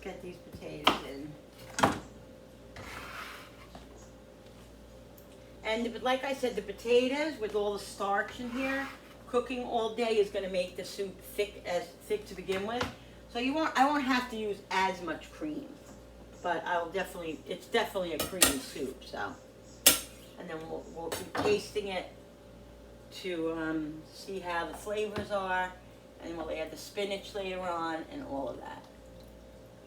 Get these potatoes in. And like I said, the potatoes with all the starch in here, cooking all day is going to make the soup thick to begin with. So I won't have to use as much cream, but it's definitely a creamy soup. So, and then we'll be tasting it to see how the flavors are, and we'll add the spinach later on and all of that.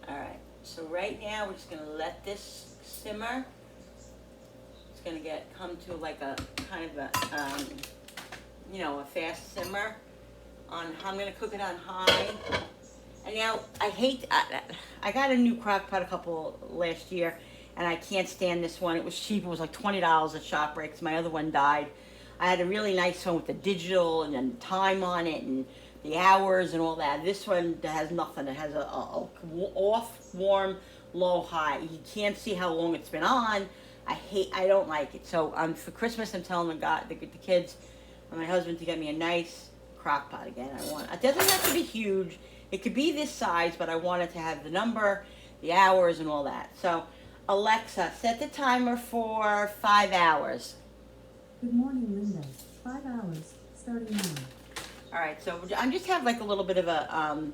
All right, so right now we're just going to let this simmer. It's going to come to like a kind of a, a fast simmer. I'm going to cook it on high. And now I got a new crock pot last year, and I can't stand this one. It was cheap. It was like $20 at ShopRite. My other one died. I had a really nice one with the digital and then time on it and the hours and all that. This one has nothing. It has a off, warm, low, high. You can't see how long it's been on. I don't like it. So for Christmas, I'm telling the kids and my husband to get me a nice crock pot again. It doesn't have to be huge. It could be this size, but I want it to have the number, the hours, and all that. So Alexa, set the timer for 5 hours.
Good morning, Linda. 5 hours, starting now.
All right, so I just have like a little bit of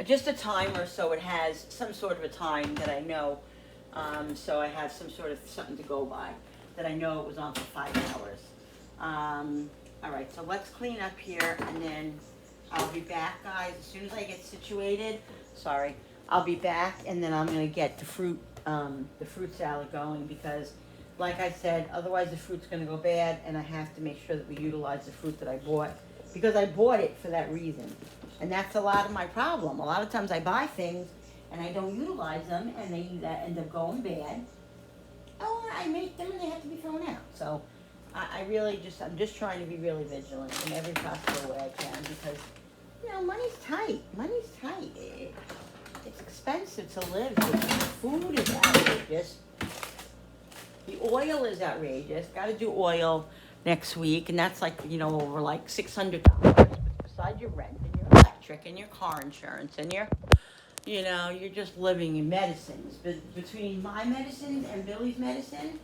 just a timer, so it has some sort of a time that I know. So I have something to go by that I know it was on for 5 hours. All right, so let's clean up here, and then I'll be back, guys, as soon as I get situated. Sorry, I'll be back, and then I'm gonna get the fruit salad going, because, like I said, otherwise the fruit's gonna go bad, and I have to make sure that we utilize the fruit that I bought. Because I bought it for that reason. And that's a lot of my problem. A lot of times I buy things and I don't utilize them, and they end up going bad. Oh, I make them and they have to be thrown out. So I really just, I'm just trying to be really vigilant in every possible way I can because, you know, money's tight. Money's tight. It's expensive to live. The food is outrageous. The oil is outrageous. Got to do oil next week, and that's like, you know, over like $600 besides your rent and your electric and your car insurance and your, you know, you're just living in medicines. But between my medicine and Billy's medicine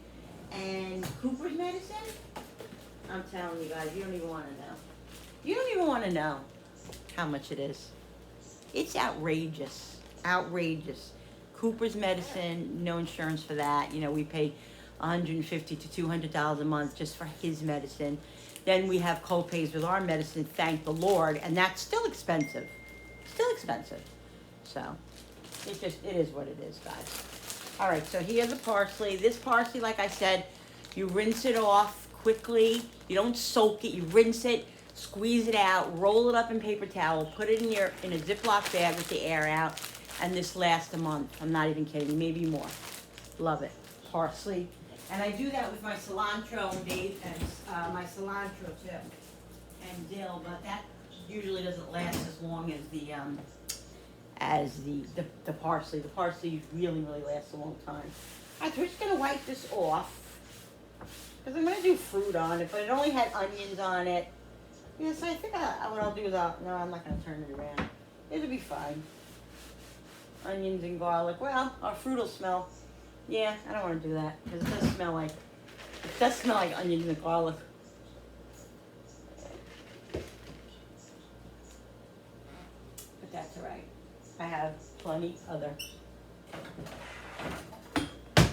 and Cooper's medicine, I'm telling you guys, you don't even want to know. You don't even want to know how much it is. It's outrageous. Outrageous. Cooper's medicine, no insurance for that. You know, we pay $150 to $200 a month just for his medicine. Then we have co-pays with our medicine, thank the Lord, and that's still expensive. Still expensive. So, it is what it is, guys. All right, so here's the parsley. This parsley, like I said, you rinse it off quickly. You don't soak it. You rinse it, squeeze it out, roll it up in paper towel, put it in a Ziploc bag with the air out, and this lasts a month. I'm not even kidding, maybe more. Love it. Parsley. And I do that with my cilantro and my cilantro too, and dill, but that usually doesn't last as long as the parsley. The parsley really, really lasts a long time. All right, so we're just gonna wipe this off because I'm gonna do fruit on it, but it only had onions on it. Yeah, so I think what I'll do is no, I'm not gonna turn it around. It'll be fine. Onions and garlic. Well, our fruit will smell. Yeah, I don't want to do that because it does smell like onions and garlic. But that's all right. I have plenty other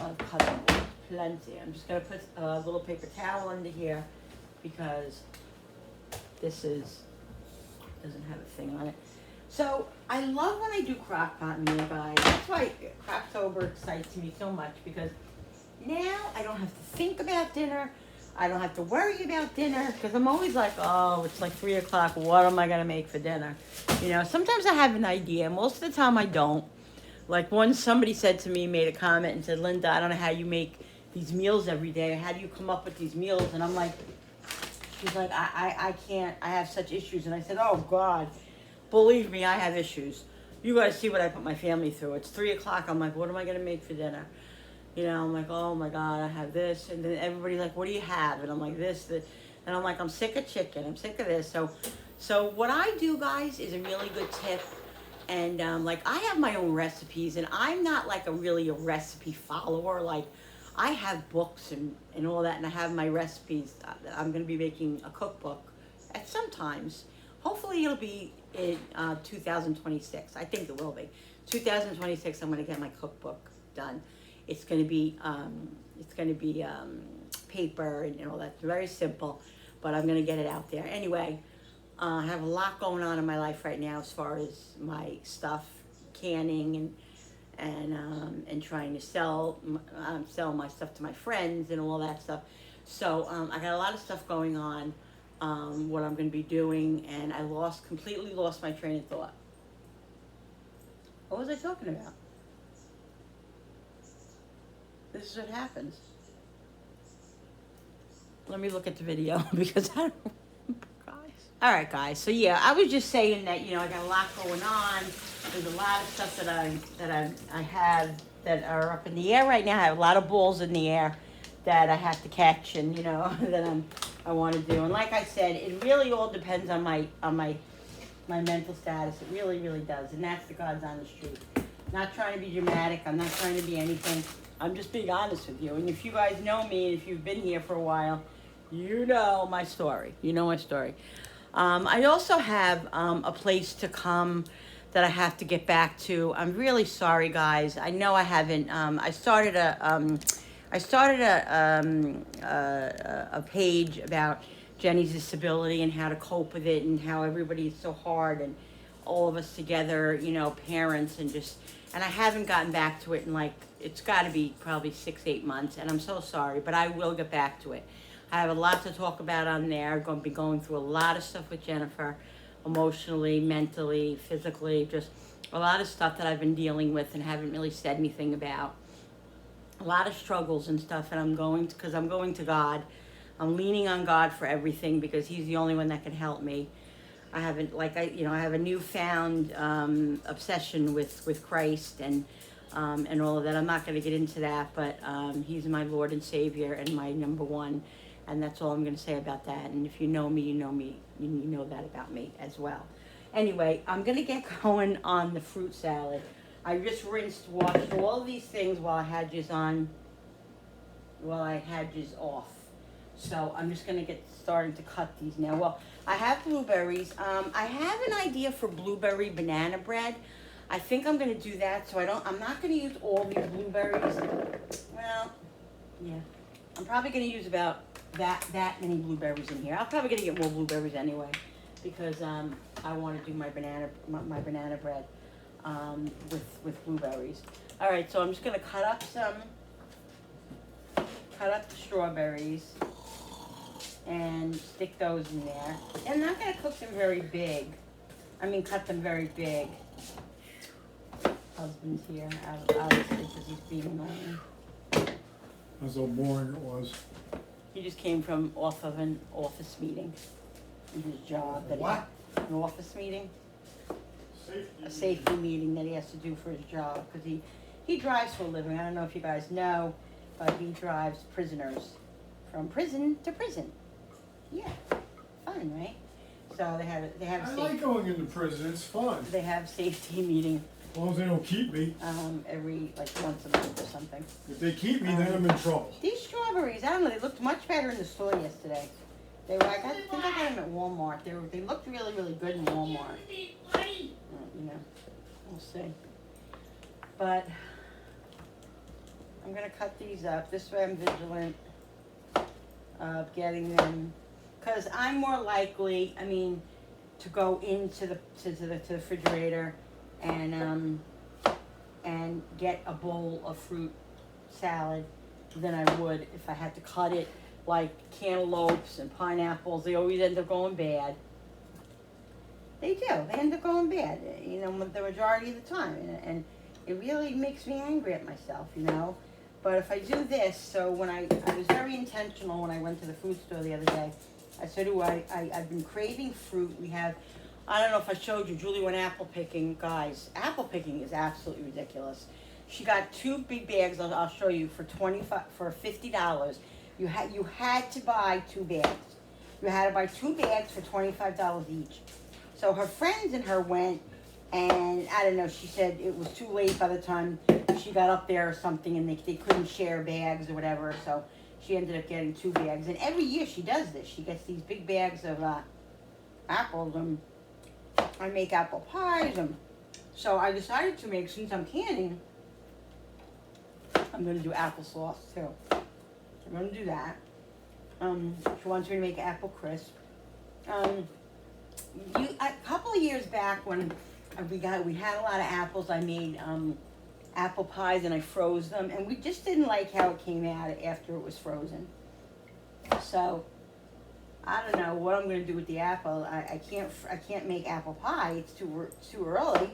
cutting boards. Plenty. I'm just gonna put a little paper towel under here because this doesn't have a thing on it. So I love when I do crock pot meal, guys. That's why Crocktober excites me so much because now I don't have to think about dinner. I don't have to worry about dinner because I'm always like, oh, it's like 3 o'clock. What am I gonna make for dinner? You know, sometimes I have an idea. Most of the time I don't. Like once somebody said to me, made a comment and said, Linda, I don't know how you make these meals every day. How do you come up with these meals? And I'm like, she's like, I can't. I have such issues. And I said, oh God. Believe me, I have issues. You guys see what I put my family through. It's 3 o'clock. I'm like, what am I going to make for dinner? You know, I'm like, oh my God, I have this. And then everybody's like, what do you have? And I'm like, this. And I'm like, I'm sick of chicken. I'm sick of this. So what I do, guys, is a really good tip. And like, I have my own recipes. And I'm not like a recipe follower. Like, I have books and all that. And I have my recipes. I'm going to be making a cookbook at some times. Hopefully it'll be in 2026. I think it will be. 2026, I'm going to get my cookbook done. It's going to be paper and all that. It's very simple, but I'm going to get it out there. Anyway, I have a lot going on in my life right now as far as my stuff, canning and trying to sell my stuff to my friends and all that stuff. So I got a lot of stuff going on. What I'm going to be doing, and I completely lost my train of thought. What was I talking about? This is what happens. Let me look at the video because I don't remember, guys. All right, guys. So yeah, I was just saying that, you know, I got a lot going on. There's a lot of stuff that I have that are up in the air right now. I have a lot of balls in the air that I have to catch, and you know that I want to do. And like I said, it really all depends on my mental status. It really, really does. And that's the God's honest truth. Not trying to be dramatic. I'm not trying to be anything. I'm just being honest with you. And if you guys know me, and if you've been here for a while, you know my story. You know my story. I also have a place to come that I have to get back to. I'm really sorry, guys. I know I haven't. I started a page about Jenny's disability and how to cope with it and how everybody is so hard and all of us together, you know, parents and I haven't gotten back to it in like, it's got to be probably 6-8 months, and I'm so sorry, but I will get back to it. I have a lot to talk about on there. I'm going to be going through a lot of stuff with Jennifer, emotionally, mentally, physically, just a lot of stuff that I've been dealing with and haven't really said anything about. a lot of struggles and stuff, and I'm going to God. I'm leaning on God for everything because He's the only one that can help me. I haven't I have a newfound obsession with Christ and all of that. I'm not going to get into that, but He's my Lord and Savior and my number one, and that's all I'm going to say about that. And if you know me, you know me, you know that about me as well. Anyway, I'm going to get going on the fruit salad. I just washed all of these things while I had yous off. So I'm just gonna get started to cut these now. Well, I have blueberries. I have an idea for blueberry banana bread. I think I'm gonna do that. So I'm not gonna use all these blueberries. Well, yeah, I'm probably gonna use about that many blueberries in here. I'm probably gonna get more blueberries anyway, because I want to do my banana bread. With blueberries. All right, so I'm just gonna cut up the strawberries and stick those in there. And I'm not gonna cook them very big. Cut them very big. Husband's here, obviously, because he's being annoying.
That's how boring it was.
He just came from off of an office meeting in his job.
What?
An office meeting. A safety meeting that he has to do for his job, because he drives for a living. I don't know if you guys know, but he drives prisoners from prison to prison. Yeah, fun, right? So they have
I like going into prison. It's fun.
They have safety meeting
As long as they don't keep me.
every once a month or something.
If they keep me, then I'm in trouble.
These strawberries, I don't know, they looked much better in the store yesterday. I think I got them at Walmart. They looked really, really good in Walmart. We'll see. But I'm gonna cut these up. This way I'm vigilant of getting them, because I'm more likely, to go into the refrigerator and get a bowl of fruit salad than I would if I had to cut it like cantaloupes and pineapples. They always end up going bad. They do. They end up going bad, the majority of the time. And it really makes me angry at myself, But if I do this, so when I was very intentional when I went to the food store the other day. I said, I've been craving fruit. I don't know if I showed you, Julie went apple picking. Guys, apple picking is absolutely ridiculous. She got 2 big bags, I'll show you, for $50. You had to buy 2 bags. You had to buy 2 bags for $25 each. So her friends and her went, and I don't know, she said it was too late by the time she got up there or something, and they couldn't share bags or whatever, so she ended up getting 2 bags. And every year she does this. She gets these big bags of apples, and I make apple pies. So I decided to make, since I'm canning, I'm going to do applesauce too. I'm going to do that. She wants me to make apple crisp. A couple of years back when we had a lot of apples, I made apple pies and I froze them, and we just didn't like how it came out after it was frozen. So I don't know what I'm going to do with the apple. I can't make apple pie. It's too early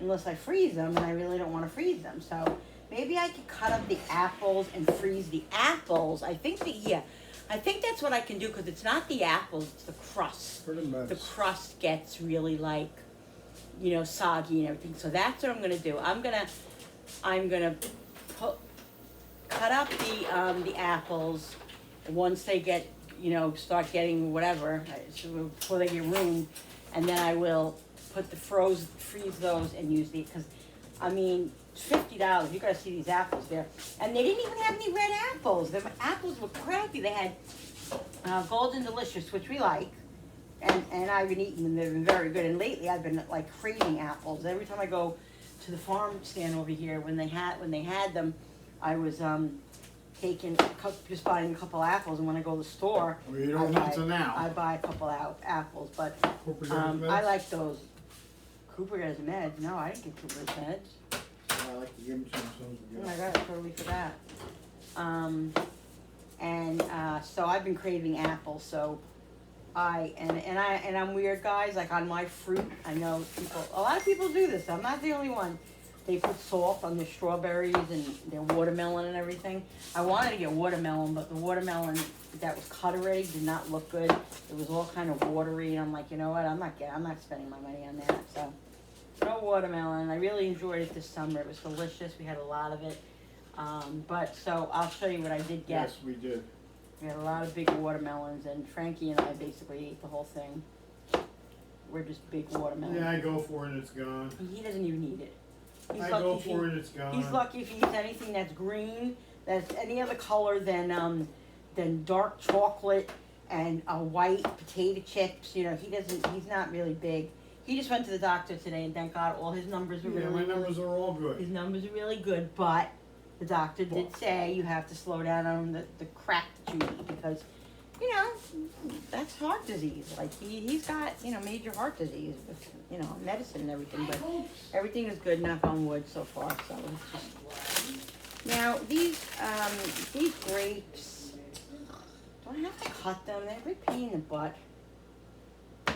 unless I freeze them, and I really don't want to freeze them. So maybe I could cut up the apples and freeze the apples. I think that's what I can do, because it's not the apples, it's the crust. The crust gets really soggy and everything. So that's what I'm gonna do. I'm gonna cut up the apples once they get start getting whatever, before they get ruined, and then I will put freeze those and use these, because $50. You gotta see these apples there, and they didn't even have any red apples. The apples were crappy. They had Golden Delicious, which we like, and I've been eating them. They've been very good. And lately, I've been craving apples. Every time I go to the farm stand over here, when they had them, I was just buying a couple apples. And when I go to the store,
Well, you don't need to now.
I buy a couple apples. But
Cooper's
I like those. Cooper has meds. No, I didn't get Cooper's meds.
I like to give them some.
Oh my God, I totally forgot. So I've been craving apples. So I'm weird, guys. Like on my fruit, I know a lot of people do this. I'm not the only one. they put salt on their strawberries and their watermelon and everything. I wanted to get watermelon, but the watermelon that was cut already did not look good. It was all kind of watery, and I'm like, you know what? I'm not spending my money on that. So no watermelon. I really enjoyed it this summer. It was delicious. We had a lot of it. But so I'll show you what I did get.
Yes, we did.
We had a lot of big watermelons, and Frankie and I basically ate the whole thing. We're just big watermelons.
Yeah, I go for it and it's gone.
He doesn't even eat it. He's
I
lucky
go
if he-
for it and it's gone.
He's lucky if he eats anything that's green, that's any other color than dark chocolate and white potato chips. You know, he's not really big. He just went to the doctor today, and thank God all his numbers are
Yeah, my numbers are all good.
his numbers are really good, but the doctor did say you have to slow down on the crack that you eat because, you know, that's heart disease. Like he's got, you know, major heart disease with, you know, medicine and everything, but everything is good, knock on wood so far, so it's just. Now these grapes, do I have to cut them? They're a big pain in the butt. I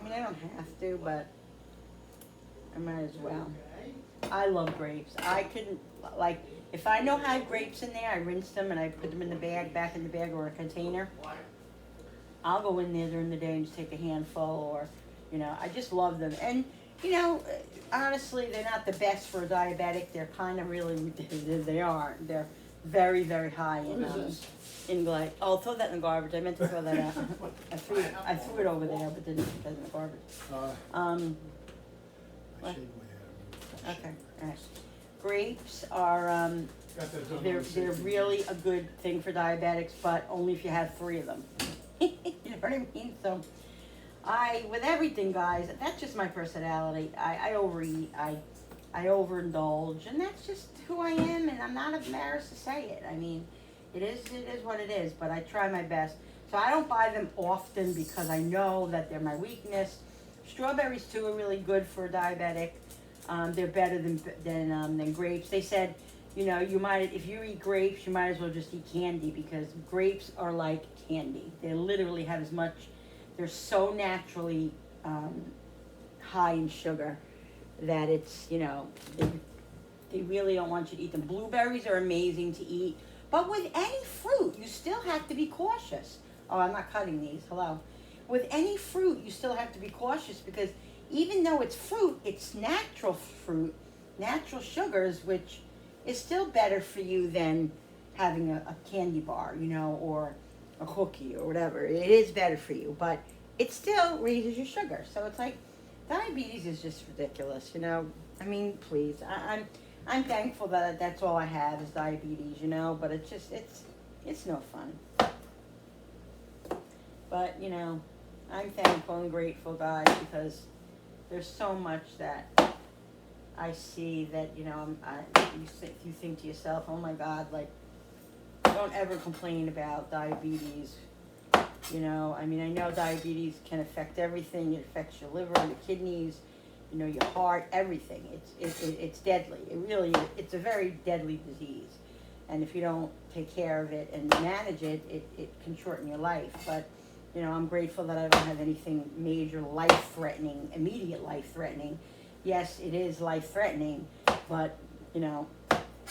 mean, I don't have to, but I might as well. I love grapes. I couldn't, like, if I know I have grapes in there, I rinse them and I put them in the bag, back in the bag or a container. I'll go in there during the day and just take a handful or, you know, I just love them. And, you know, honestly, they're not the best for a diabetic. They're kind of really, they are. They're very, very high in glyc. Oh, throw that in the garbage. I meant to throw that out. I threw it over there, but didn't put it in the garbage.
I
what?
shake my head.
Okay, all right. Grapes are, they're really a good thing for diabetics, but only if you have 3 of them. You know what I mean? So, with everything, guys, that's just my personality. I overeat, I overindulge, and that's just who I am, and I'm not embarrassed to say it. I mean, it is what it is, but I try my best. So I don't buy them often because I know that they're my weakness. Strawberries, too, are really good for a diabetic. They're better than grapes. They said, you know, if you eat grapes, you might as well just eat candy because grapes are like candy. They literally have as much, they're so naturally high in sugar that it's, you know, they really don't want you to eat them. Blueberries are amazing to eat, but with any fruit, you still have to be cautious. Oh, I'm not cutting these, hello. With any fruit, you still have to be cautious because even though it's fruit, it's natural fruit, natural sugars, which is still better for you than having a candy bar, you know, or a cookie or whatever. It is better for you, but it still raises your sugar. So it's like, diabetes is just ridiculous, you know. I mean, please, I'm thankful that that's all I have is diabetes, you know, but it's just, it's no fun. But, you know, I'm thankful and grateful, guys, because there's so much that I see that, you know, you think to yourself, oh my God, like, don't ever complain about diabetes. You know, I mean, I know diabetes can affect everything. It affects your liver, your kidneys, you know, your heart, everything. It's deadly. It really is. It's a very deadly disease. And if you don't take care of it and manage it, it can shorten your life. But, you know, I'm grateful that I don't have anything major life-threatening, immediate life-threatening. Yes, it is life-threatening, but, you know,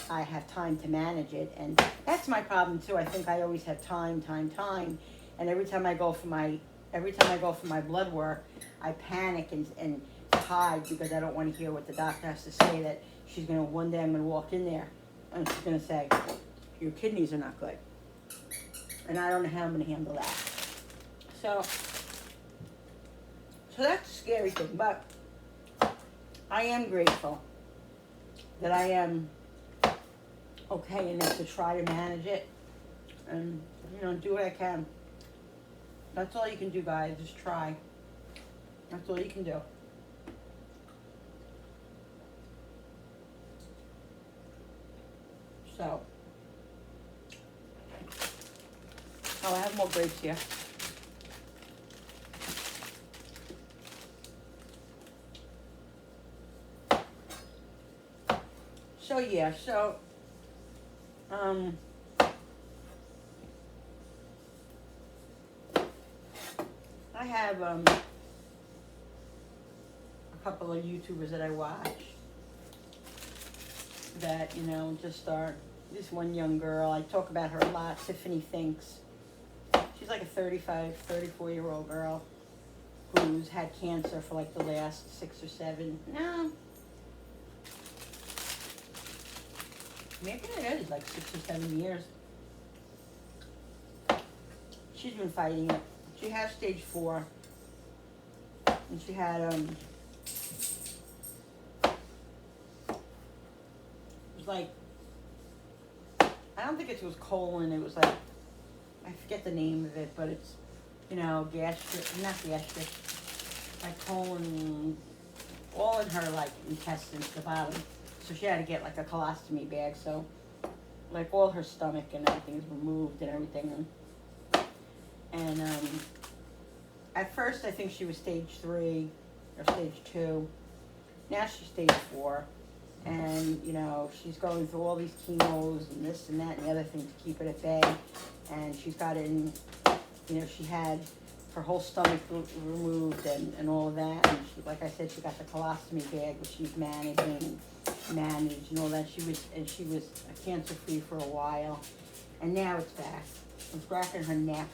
I have time to manage it. And that's my problem, too. I think I always have time. And every time I go for my blood work, I panic and hide because I don't want to hear what the doctor has to say. That she's gonna one day I'm gonna walk in there and she's gonna say, your kidneys are not good, and I don't know how I'm gonna handle that. So that's a scary thing, but I am grateful that I am okay enough to try to manage it and, you know, do what I can. That's all you can do, guys. Just try. That's all you can do. So, oh, I have more grapes here. So yeah, I have a couple of YouTubers that I watch, that, you know, just this one young girl. I talk about her a lot, Tiffany Thinks. She's like a 35, 34-year-old girl who's had cancer for like the last 6 or 7, no, maybe it is like 6 or 7 years. She's been fighting it. She has stage 4, and she had it was like, I don't think it was colon. It was like, I forget the name of it, but it's, you know, not gastric, like colon, all in her like intestines, the bottom. So she had to get like a colostomy bag. So like all her stomach and everything is removed and everything. And at first I think she was stage 3 or stage 2. Now she's stage 4. And, you know, she's going through all these chemos and this and that and the other thing to keep it at bay. And she's got it in, you know, she had her whole stomach removed and all of that. And she, like I said, she got the colostomy bag, which she's managed and all that. She was cancer-free for a while. And now it's back. It's back in her neck.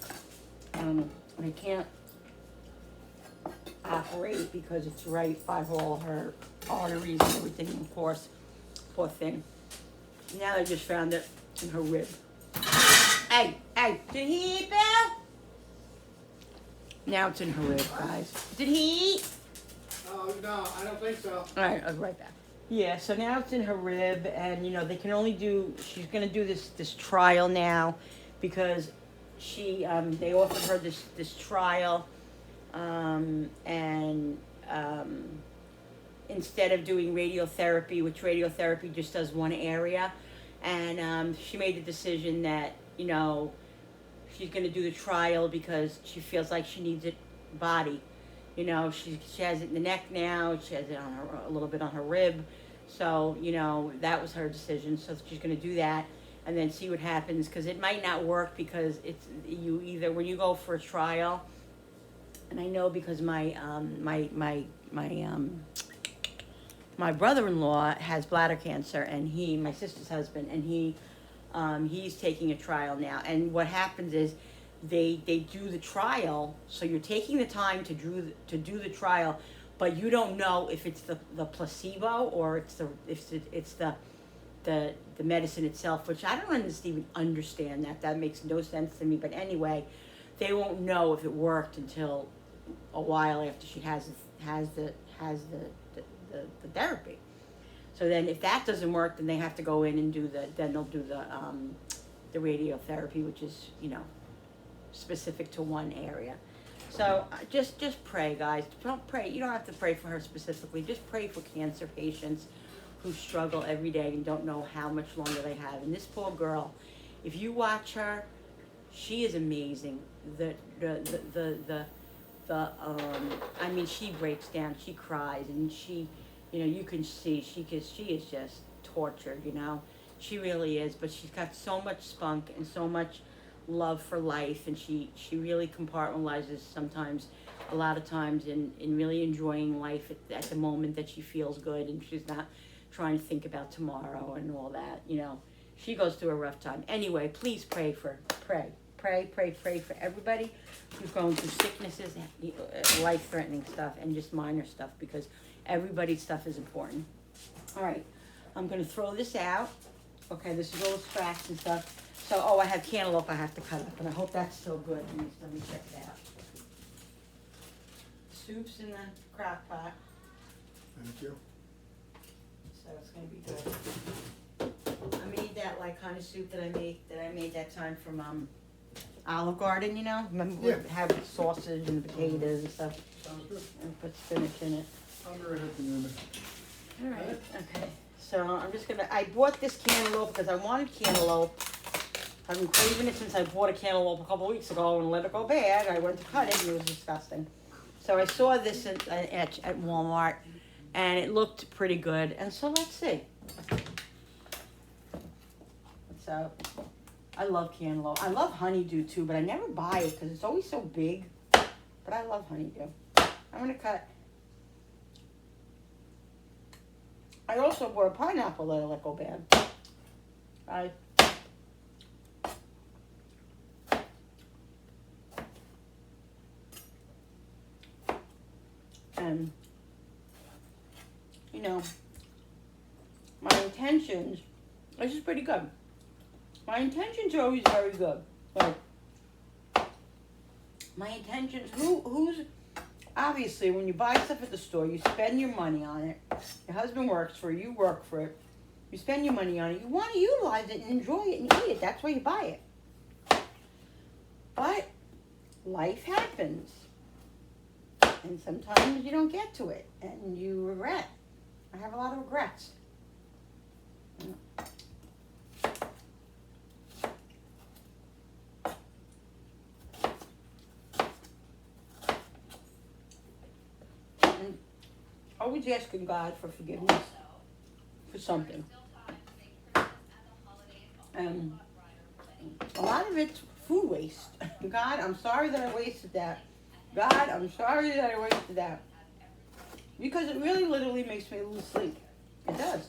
They can't operate because it's right by all her arteries and everything, of course. Poor thing. Now they just found it in her rib. Hey, did he eat, Bill? Now it's in her rib, guys. Did he eat?
Oh, no, I don't think so.
All right, I'll be right back. Yeah, so now it's in her rib, and, you know, they can only do, she's going to do this trial now because they offered her this trial, instead of doing radiotherapy, which radiotherapy just does one area, and she made the decision that, you know, she's going to do the trial because she feels like she needs it body. You know, she has it in the neck now, she has it on a little bit on her rib, so, you know, that was her decision, so she's going to do that and then see what happens, because it might not work because it's, you either, when you go for a trial, and I know because my brother-in-law has bladder cancer, and my sister's husband, and he's taking a trial now. And what happens is they do the trial, so you're taking the time to do the trial, but you don't know if it's the placebo or it's the medicine itself, which I don't even understand that. That makes no sense to me. But anyway, they won't know if it worked until a while after she has the therapy. So then if that doesn't work, then they have to go in and they'll do the radiotherapy, which is, you know, specific to one area. So just pray, guys. Don't pray. You don't have to pray for her specifically. Just pray for cancer patients who struggle every day and don't know how much longer they have. And this poor girl, if you watch her, she is amazing. I mean, she breaks down, she cries, and she, you know, you can see she is just tortured, you know. She really is, but she's got so much spunk and so much love for life, and she really compartmentalizes sometimes, a lot of times, in really enjoying life at the moment that she feels good, and she's not trying to think about tomorrow and all that, you know. She goes through a rough time. Anyway, please pray for everybody who's going through sicknesses, life-threatening stuff, and just minor stuff, because everybody's stuff is important. All right, I'm going to throw this out. Okay, this is all scratched and stuff. So, I have cantaloupe I have to cut up, and I hope that's still good. Let me check it out. Soup's in the crock pot.
Thank you.
So it's going to be good. I made that like kind of soup that I made that time from Olive Garden, you know? Remember
Yeah.
we have sausage and potatoes and stuff,
Sounds good.
and put spinach in it.
I'm very happy with it.
All right, okay. So I'm just gonna, I bought this cantaloupe because I wanted cantaloupe. I've been craving it since I bought a cantaloupe a couple weeks ago and let it go bad. I went to cut it and it was disgusting. So I saw this at Walmart and it looked pretty good. And so let's see. So I love cantaloupe. I love honeydew too, but I never buy it because it's always so big. But I love honeydew. I'm gonna cut. I also bought a pineapple that I let go bad. And, you know, my intentions, this is pretty good. My intentions are always very good. Like, my intentions, who's, obviously, when you buy stuff at the store, you spend your money on it. Your husband works for it, you work for it. You spend your money on it. You want to utilize it and enjoy it and eat it. That's why you buy it. But life happens. And sometimes you don't get to it. And you regret. I have a lot of regrets. And always asking God for forgiveness for something. And a lot of it's food waste. God, I'm sorry that I wasted that. God, I'm sorry that I wasted that. Because it really literally makes me lose sleep. It does.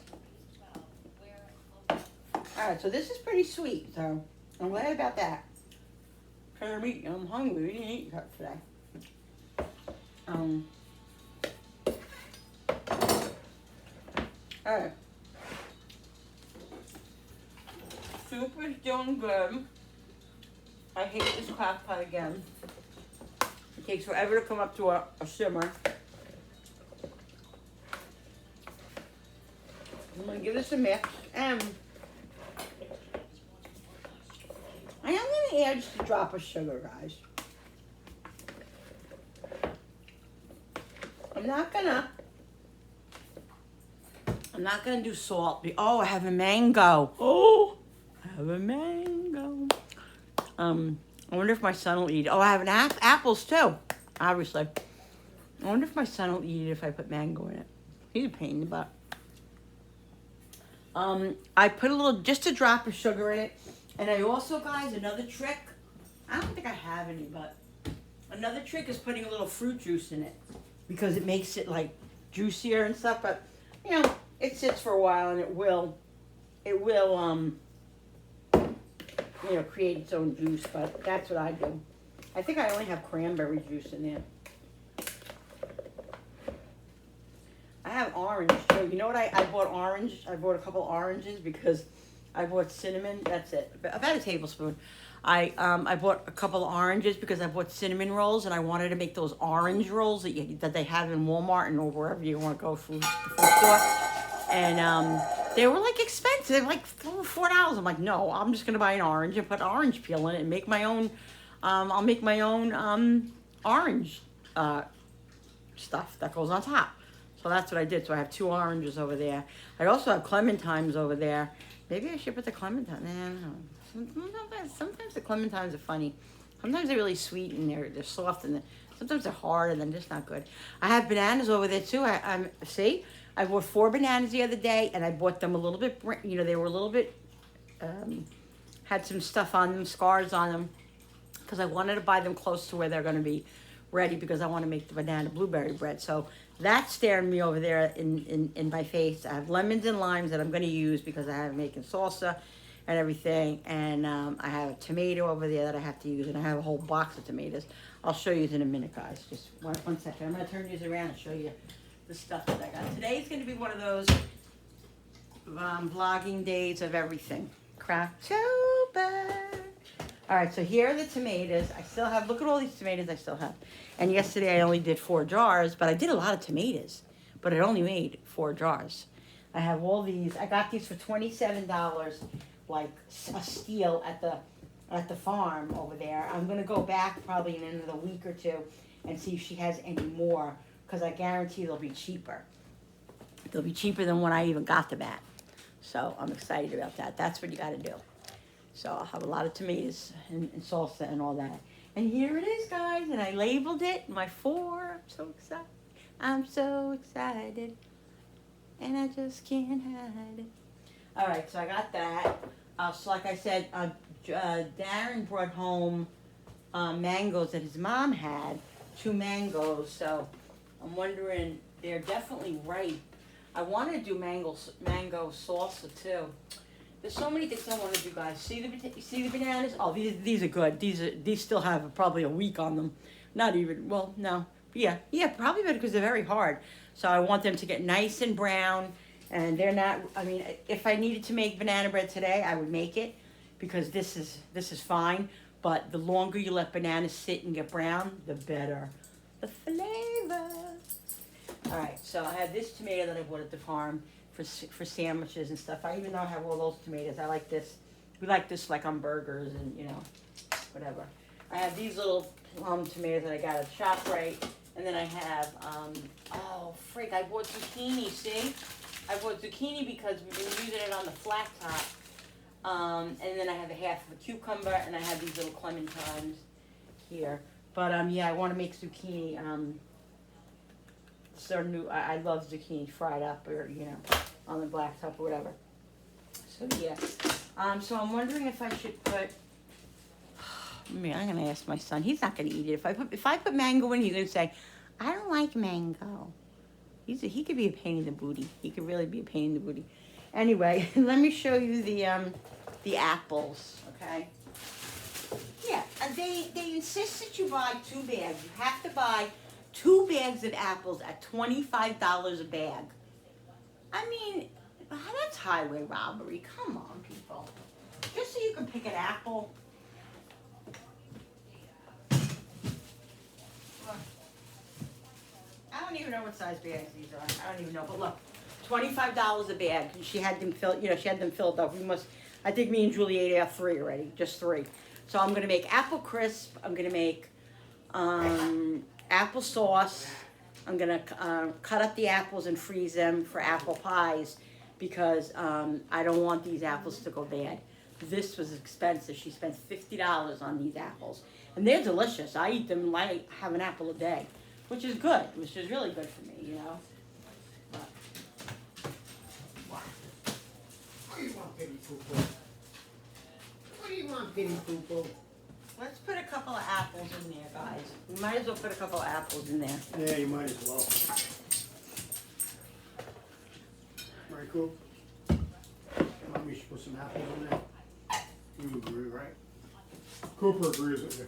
Alright, so this is pretty sweet, so I'm glad about that. I'm hungry. We didn't eat that today. Alright. Soup is doing good. I hate this crock pot again. It takes forever to come up to a simmer. I'm gonna give this a mix, and I am gonna add just a drop of sugar, guys. I'm not gonna do salt. Oh, I have a mango. Oh, I have a mango. I wonder if my son will eat it. Oh, I have an apples too, obviously. I wonder if my son will eat it if I put mango in it. He's a pain in the butt. I put just a drop of sugar in it. And I also, guys, another trick. I don't think I have any, but another trick is putting a little fruit juice in it. Because it makes it, like, juicier and stuff. But, you know, it sits for a while and it will, you know, create its own juice, but that's what I do. I think I only have cranberry juice in there. I have orange too. You know what I bought orange? I bought a couple oranges because I bought cinnamon. That's it. About a tablespoon. I bought a couple of oranges because I bought cinnamon rolls and I wanted to make those orange rolls that they have in Walmart and or wherever you want to go food store. And they were like expensive, like $4. I'm like, no, I'm just gonna buy an orange and put orange peel in it and make my own. I'll make my own orange stuff that goes on top. So that's what I did. So I have 2 oranges over there. I also have clementines over there. Maybe I should put the clementine. I don't know. Sometimes the clementines are funny. Sometimes they're really sweet and they're soft and sometimes they're hard and they're just not good. I have bananas over there too. See, I bought 4 bananas the other day and I bought them a little bit. You know, they were a little bit had some stuff on them, scars on them, because I wanted to buy them close to where they're going to be ready because I want to make the banana blueberry bread. So that's staring me over there in my face. I have lemons and limes that I'm going to use because I have making salsa and everything. And I have a tomato over there that I have to use. And I have a whole box of tomatoes. I'll show you in a minute, guys. Just one second. I'm going to turn these around and show you the stuff that I got. Today's going to be one of those vlogging days of everything. Crocktober. All right, so here are the tomatoes. I still have, look at all these tomatoes I still have. And yesterday I only did 4 jars, but I did a lot of tomatoes. But it only made 4 jars. I have all these. I got these for $27, like a steal at the farm over there. I'm gonna go back probably in another week or 2 and see if she has any more, because I guarantee they'll be cheaper. They'll be cheaper than when I even got them at. So I'm excited about that. That's what you gotta do. So I'll have a lot of tomatoes and salsa and all that. And here it is, guys. And I labeled it, my 4. I'm so excited. I'm so excited. And I just can't hide it. All right, so I got that. So like I said, Darren brought home mangoes that his mom had. 2 mangoes. So I'm wondering, they're definitely ripe. I want to do mango salsa too. There's so many things I want to do, guys. See the bananas? Oh, these are good. These still have probably a week on them. Not even. Well, no. Yeah, probably better because they're very hard. So I want them to get nice and brown, and they're not. I mean, if I needed to make banana bread today, I would make it, because this is fine. But the longer you let bananas sit and get brown, the better. The flavor. All right, so I have this tomato that I bought at the farm for sandwiches and stuff. I even know I have all those tomatoes. I like this. We like this like on burgers and, you know, whatever. I have these little plum tomatoes that I got at ShopRite. And then I have, oh, freak, I bought zucchini, see? I bought zucchini because we've been using it on the flat top. And then I have a half of a cucumber, and I have these little clementines here. But, yeah, I want to make zucchini, sort of new. I love zucchini fried up, or, you know, on the black top or whatever. So, yeah. So I'm wondering if I should put, I mean, I'm gonna ask my son. He's not gonna eat it. If I put mango in, he's gonna say, "I don't like mango." He could be a pain in the booty. He could really be a pain in the booty. Anyway, let me show you the apples. Okay. Yeah, they insist that you buy 2 bags. You have to buy 2 bags of apples at $25 a bag. I mean, that's highway robbery. Come on, people. Just so you can pick an apple. I don't even know what size bags these are. I don't even know. But look, $25 a bag. And she had them filled. You know, she had them filled up. I think me and Julie ate out 3 already. Just 3. So I'm gonna make apple crisp. I'm gonna make apple sauce. I'm gonna cut up the apples and freeze them for apple pies, because I don't want these apples to go bad. This was expensive. She spent $50 on these apples, and they're delicious. I eat them like have an apple a day, which is good. Which is really good for me, you know. But,
What do you want, baby poo-poo? What do you want, baby poo-poo?
let's put a couple of apples in there, guys. We might as well put a couple of apples in there.
Yeah, you might as well. Right, Coop? Want me to put some apples in there? You agree, right? Cooper agrees with you.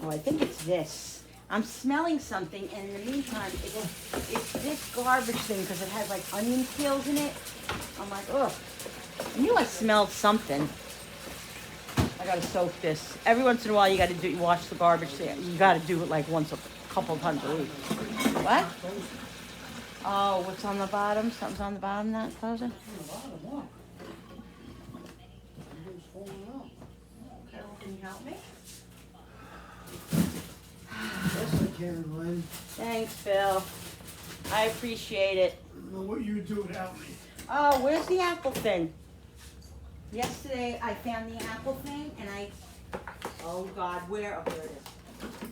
Oh, I think it's this. I'm smelling something, and in the meantime, it's this garbage thing, because it has like onion peels in it. I'm like, ugh. I knew I smelled something. I gotta soak this. Every once in a while, you gotta wash the garbage thing. You gotta do it like once a couple times a week. What? Oh, what's on the bottom? Something's on the bottom of that closet? Okay, well, can you help me?
Yes, I can, Lynn.
Thanks, Phil. I appreciate it.
I don't know what you would do without me.
Oh, where's the apple thing? Yesterday, I found the apple thing, and oh God, where? Oh, here it is.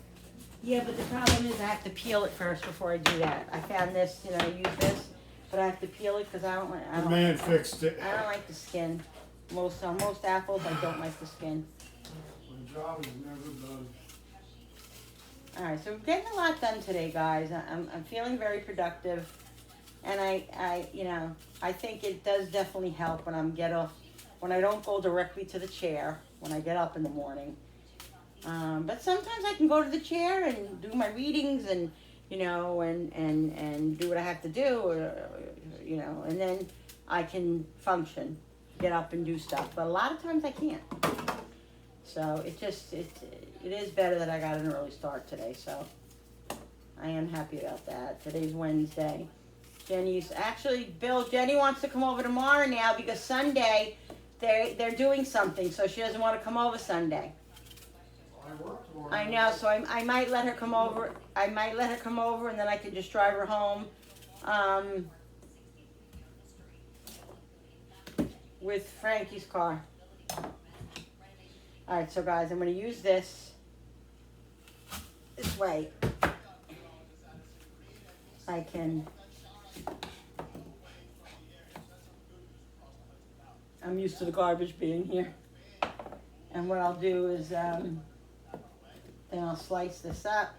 Yeah, but the problem is I have to peel it first before I do that. I found this, you know, I use this, but I have to peel it because I don't
The man fixed it.
I don't like the skin. Most apples, I don't like the skin.
My job is never done.
All right, so we're getting a lot done today, guys. I'm feeling very productive, and I think it does definitely help when when I don't go directly to the chair when I get up in the morning. But sometimes I can go to the chair and do my readings and, you know, and do what I have to do, or, you know, and then I can function, get up and do stuff. But a lot of times I can't. So it is better that I got an early start today. So I am happy about that. Today's Wednesday. Jenny wants to come over tomorrow now because Sunday they're doing something, so she doesn't want to come over Sunday.
I work tomorrow.
I know, so I might let her come over. I might let her come over, and then I can just drive her home with Frankie's car. All right, so guys, I'm going to use this way. I'm used to the garbage being here. And what I'll do is, then I'll slice this up.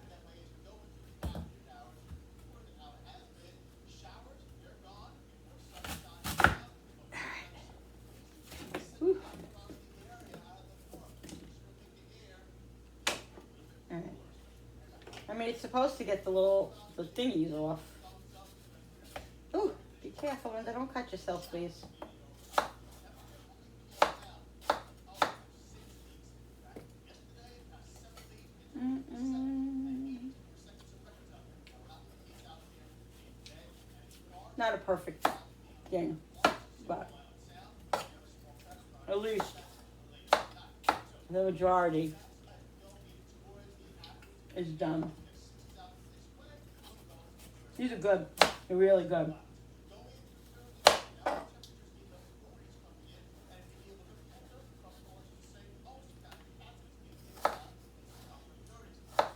mean, it's supposed to get the thingies off. Ooh, be careful, Linda. Don't cut yourself, please. Not a perfect thing, but at least the majority is done. These are good. They're really good.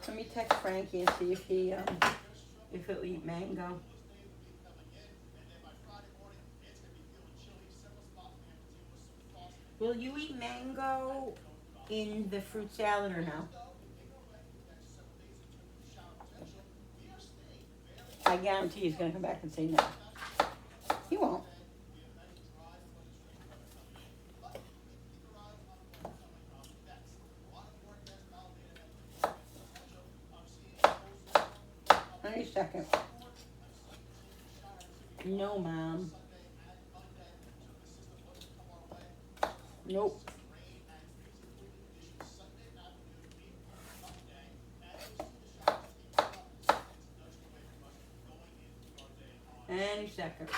Let me text Frankie and see if he'll eat mango. Will you eat mango in the fruit salad or no? I guarantee he's gonna come back and say no. He won't. Any second. No, Mom. Nope. Any second.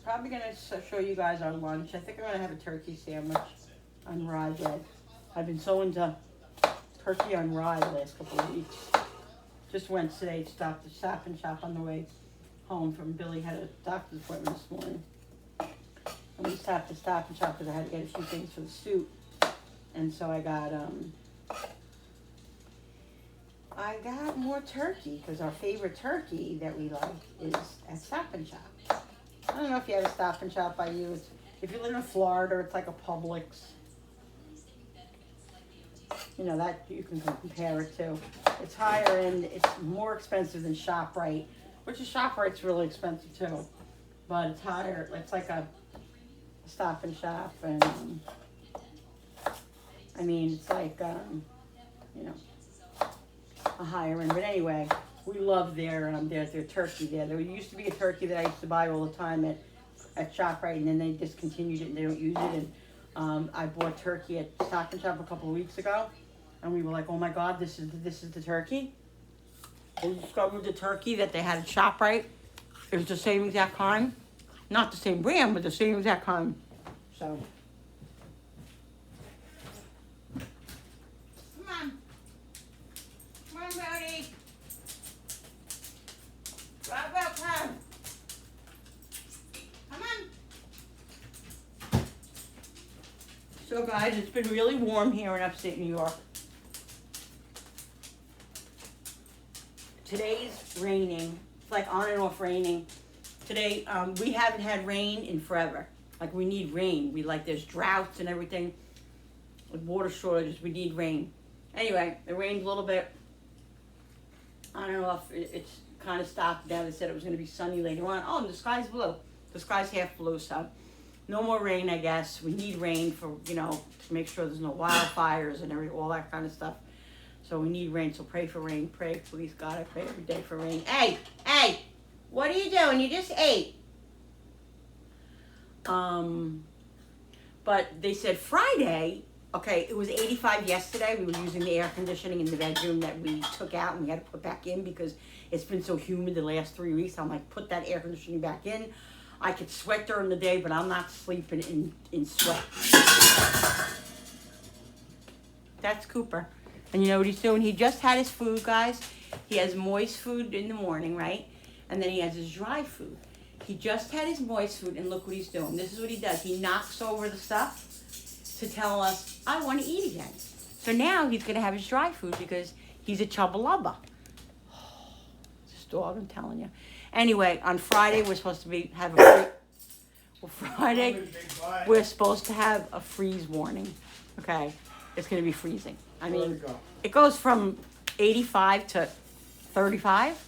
Probably gonna show you guys our lunch. I think I'm gonna have a turkey sandwich on rye bread. I've been so into turkey on rye the last couple of weeks. Just went today, stopped to Stop and Shop on the way home from Billy. Had a doctor's appointment this morning. And we stopped to Stop and Shop because I had to get a few things for the soup. And so I got more turkey because our favorite turkey that we like is at Stop and Shop. I don't know if you have a Stop and Shop by you. If you live in Florida, it's like a Publix. You know, that you can compare it to. It's higher end, it's more expensive than ShopRite, which is ShopRite's really expensive too. But it's higher, it's like a Stop and Shop, and I mean, it's like, you know, a higher end. But anyway, we love their turkey there. There used to be a turkey that I used to buy all the time at ShopRite, and then they discontinued it and they don't use it. And I bought turkey at Stop and Shop a couple of weeks ago, and we were like, oh my God, this is the turkey. We discovered the turkey that they had at ShopRite. It was the same exact kind. Not the same brand, but the same exact kind. So. Come on. Come on, Brody. Bravo, come. Come on. So guys, it's been really warm here in upstate New York. Today's raining. It's like on and off raining. Today, we haven't had rain in forever. Like, we need rain. There's droughts and everything. With water shortages, we need rain. Anyway, it rained a little bit. On and off. It's kind of stopped now. They said it was going to be sunny later on. Oh, and the sky's blue. The sky's half blue, so no more rain, I guess. We need rain for, to make sure there's no wildfires and all that kind of stuff. So we need rain, so pray for rain. Pray, please, God, I pray every day for rain. Hey! What are you doing? You just ate. But they said Friday, okay, it was 85 yesterday. We were using the air conditioning in the bedroom that we took out and we had to put back in because it's been so humid the last 3 weeks. I'm like, put that air conditioning back in. I could sweat during the day, but I'm not sleeping in sweat. That's Cooper. And you know what he's doing? He just had his food, guys. He has moist food in the morning, right? And then he has his dry food. He just had his moist food, and look what he's doing. This is what he does. He knocks over the stuff to tell us, I want to eat again. So now he's going to have his dry food because he's a chubba-lubba. This dog, I'm telling you. Anyway, on Friday, we're supposed to we're supposed to have a freeze warning. Okay? It's going to be freezing. I mean, it goes from 85 to 35.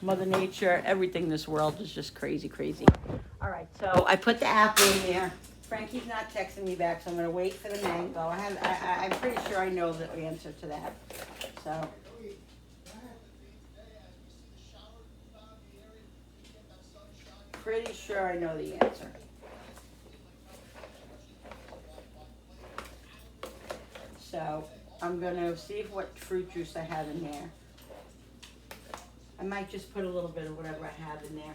Mother Nature, everything in this world is just crazy, crazy. All right, so I put the apple in there. Frankie's not texting me back, so I'm gonna wait for the mango. I'm pretty sure I know the answer to that. So. Pretty sure I know the answer. So I'm gonna see what fruit juice I have in there. I might just put a little bit of whatever I have in there.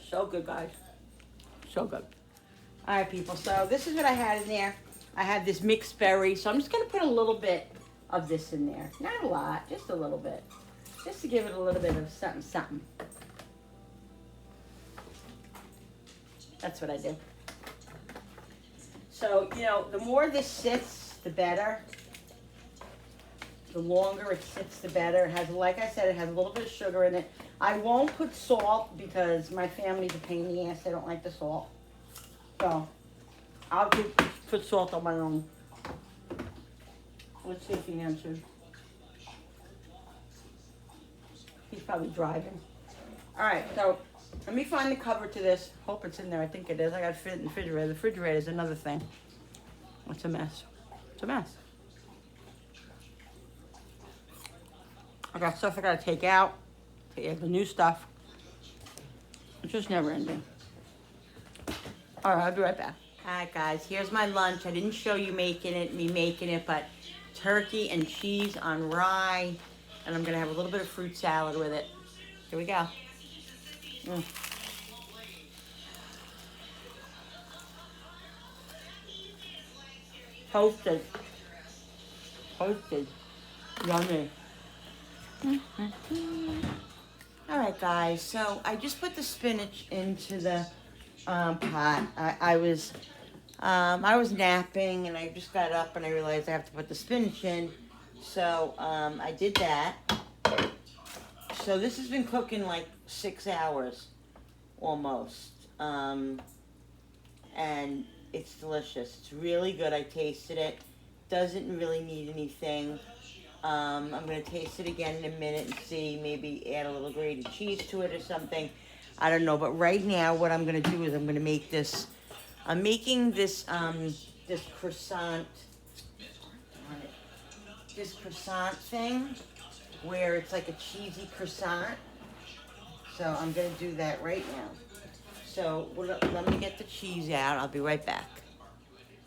So good, guys. So good. All right, people. So this is what I had in there. I have this mixed berry. So I'm just gonna put a little bit of this in there. Not a lot, just a little bit. Just to give it a little bit of something, something. That's what I do. So, you know, the more this sits, the better. The longer it sits, the better. It has, like I said, it has a little bit of sugar in it. I won't put salt because my family's a pain in the ass. They don't like the salt. So, I'll put salt on my own. Let's see if he answered. He's probably driving. All right, so let me find the cover to this. Hope it's in there. I think it is. I got to fit it in the refrigerator. The refrigerator is another thing. It's a mess. It's a mess. I got stuff I got to take out. The new stuff. It's just never ending. All right, I'll be right back. All right, guys. Here's my lunch. I didn't show you me making it, but turkey and cheese on rye. And I'm going to have a little bit of fruit salad with it. Here we go. Toasted. Toasted. Yummy. All right, guys. So I just put the spinach into the pot. I was napping and I just got up and I realized I have to put the spinach in. So I did that. So this has been cooking like 6 hours almost. And it's delicious. It's really good. I tasted it. Doesn't really need anything. I'm going to taste it again in a minute and see, maybe add a little grated cheese to it or something. I don't know. But right now what I'm going to do is I'm going to make this. I'm making this this croissant. This croissant thing where it's like a cheesy croissant. So I'm going to do that right now. So let me get the cheese out. I'll be right back.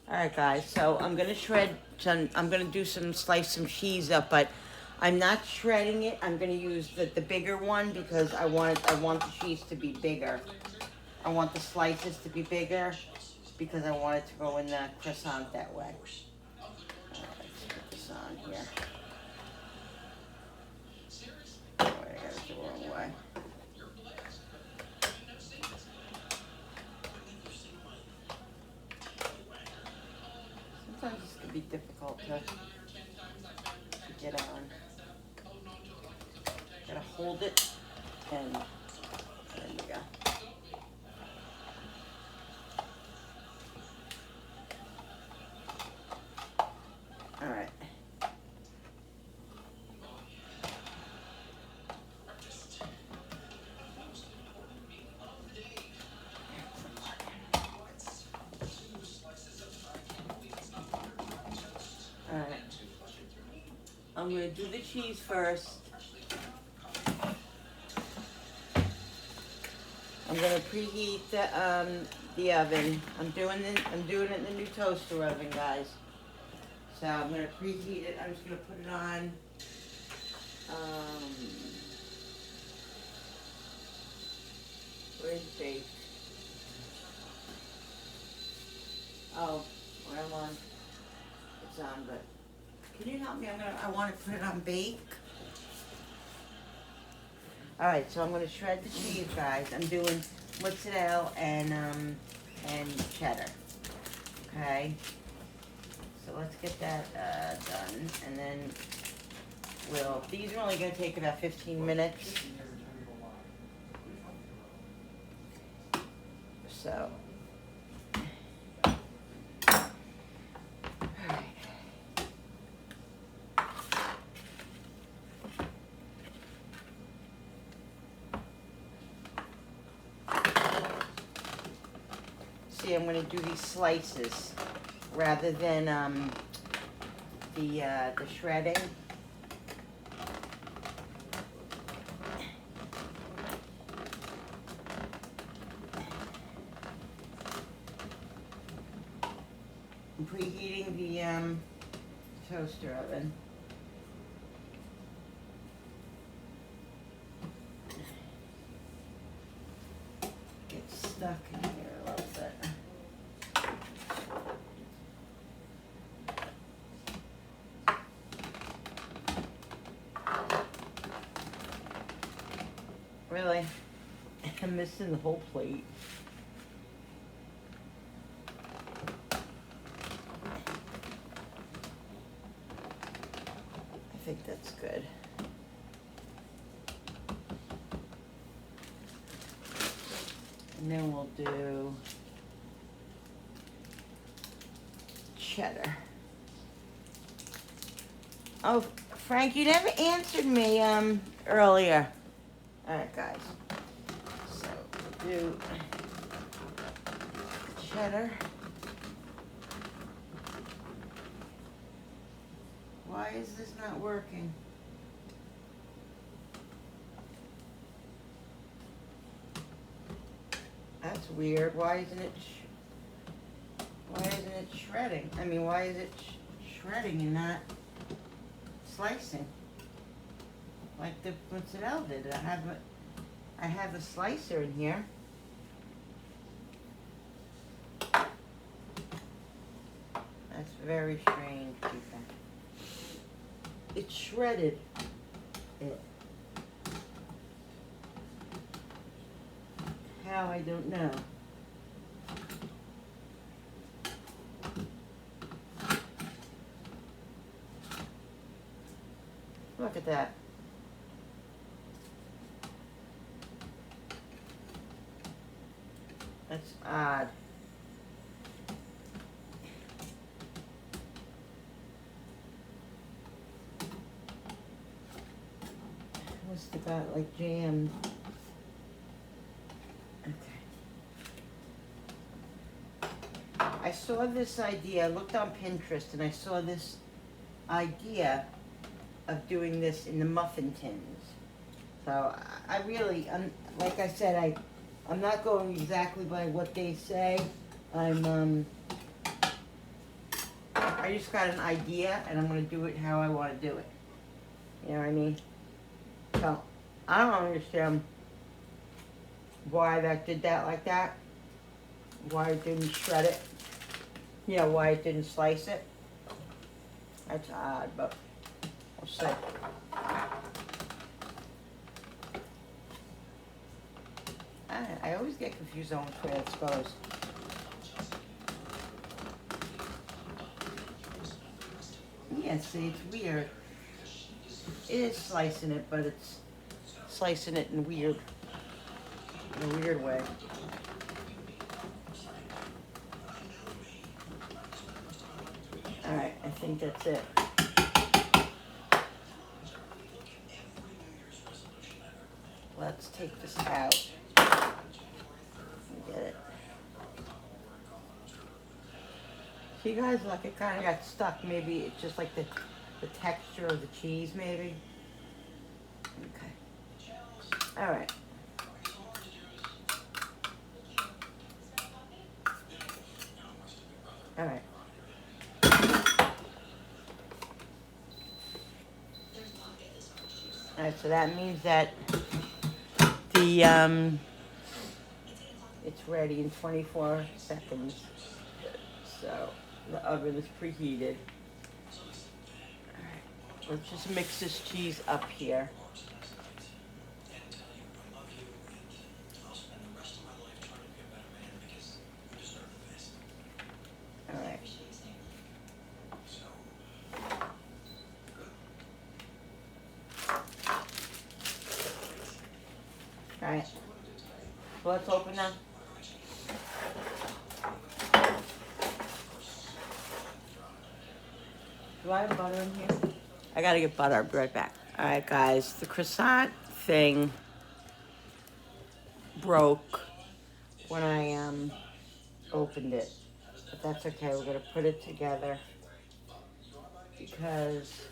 All right, guys. So I'm going to shred some. I'm going to do slice some cheese up, but I'm not shredding it. I'm going to use the bigger one because I want the cheese to be bigger. I want the slices to be bigger because I want it to go in the croissant that way. Let's put this on here. Oh, I got it the wrong way. Sometimes this can be difficult to get on. Gotta hold it and there you go. All right. All right. I'm gonna do the cheese first. I'm gonna preheat the oven. I'm doing it in the new toaster oven, guys. So I'm gonna preheat it. I'm just gonna put it on. Where's bake? Oh, where I'm on. It's on, but can you help me? I want to put it on bake. All right, so I'm gonna shred the cheese, guys. I'm doing mozzarella and cheddar. Okay. So let's get that done, and then these are only going to take about 15 minutes. So, all obviously I'm gonna do these slices rather than the shredding. I'm preheating the toaster oven. Get stuck in here a little bit. Really? I'm missing the whole plate. I think that's good. And then we'll do cheddar. Oh, Frank, you never answered me earlier. All right, guys. So we'll do cheddar. Why is this not working? That's weird. Why isn't it shredding? I mean, why is it shredding and not slicing? Like the mozzarella did. I have a slicer in here. That's very strange, people. It's shredded. How, I don't know. Look at that. That's odd. Must have got like jammed. Okay. I saw this idea, I looked on Pinterest and I saw this idea of doing this in the muffin tins. So I really, like I said, I'm not going exactly by what they say. I just got an idea and I'm gonna do it how I wanna do it. You know what I mean? So, I don't understand why that did that like that. Why it didn't shred it. You know, why it didn't slice it. That's odd, but we'll see. I always get confused on which way it goes. Yeah, see, it's weird. It is slicing it, but it's slicing it in a weird way. All right, I think that's it. Let's take this out. Get it. See, guys, like it kind of got stuck. Maybe it's just like the texture of the cheese, maybe. Okay. All right. All right. All right, so that means that the it's ready in 24 seconds. So the oven is preheated. All right, let's just mix this cheese up here. All right. All right. So let's open them. Do I have butter in here? I gotta get butter. I'll be right back. All right, guys. The croissant thing broke when I opened it. But that's okay, we're gonna put it together. Because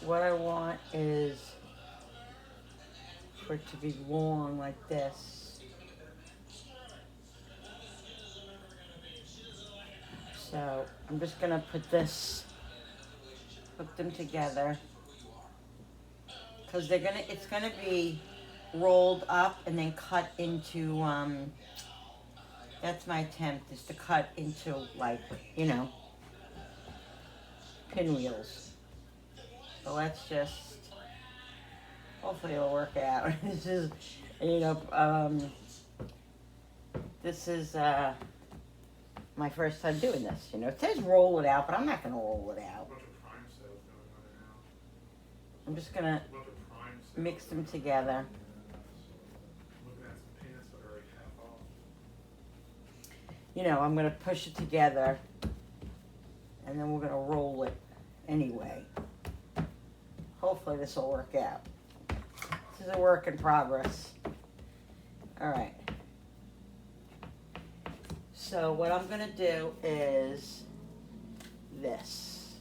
what I want is for it to be long like this. So I'm just gonna put this, hook them together. Because it's gonna be rolled up and then cut into, that's my attempt, is to cut into like, you know, pinwheels. So let's just, hopefully it'll work out. This is, you know, this is my first time doing this. You know, it says roll it out, but I'm not gonna roll it out. I'm just gonna mix them together. You know, I'm gonna push it together, and then we're gonna roll it anyway. Hopefully this will work out. This is a work in progress. All right. So what I'm gonna do is this.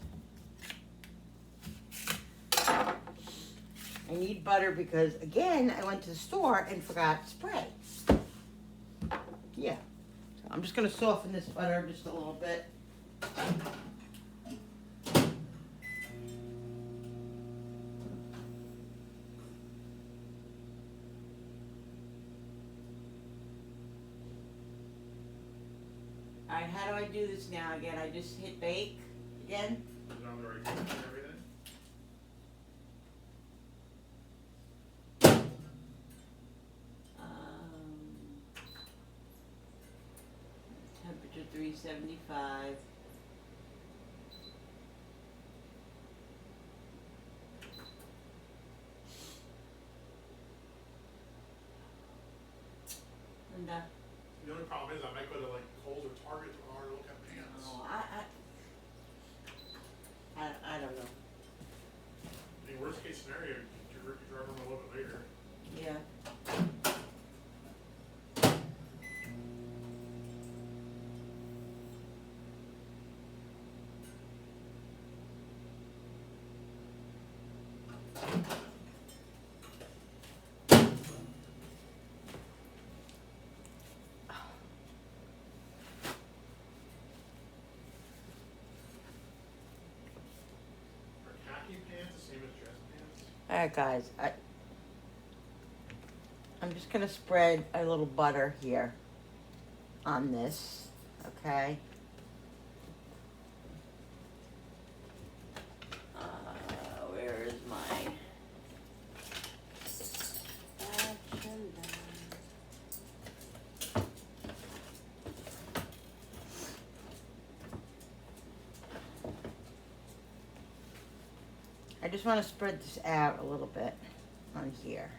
I need butter because, again, I went to the store and forgot spray. Yeah. So I'm just gonna soften this butter just a little bit. Alright, how do I do this now again? I just hit bake again?
Is it on the right temperature and everything?
Temperature 375. And
The only problem is I might go to like Kohl's or Target tomorrow to look at pants.
oh, I don't know.
I mean, worst case scenario, you drive them a little bit later.
Yeah.
Are khaki pants the same as dress pants?
Alright guys, I'm just gonna spread a little butter here on this, okay? Where is my spatula? I just want to spread this out a little bit on here.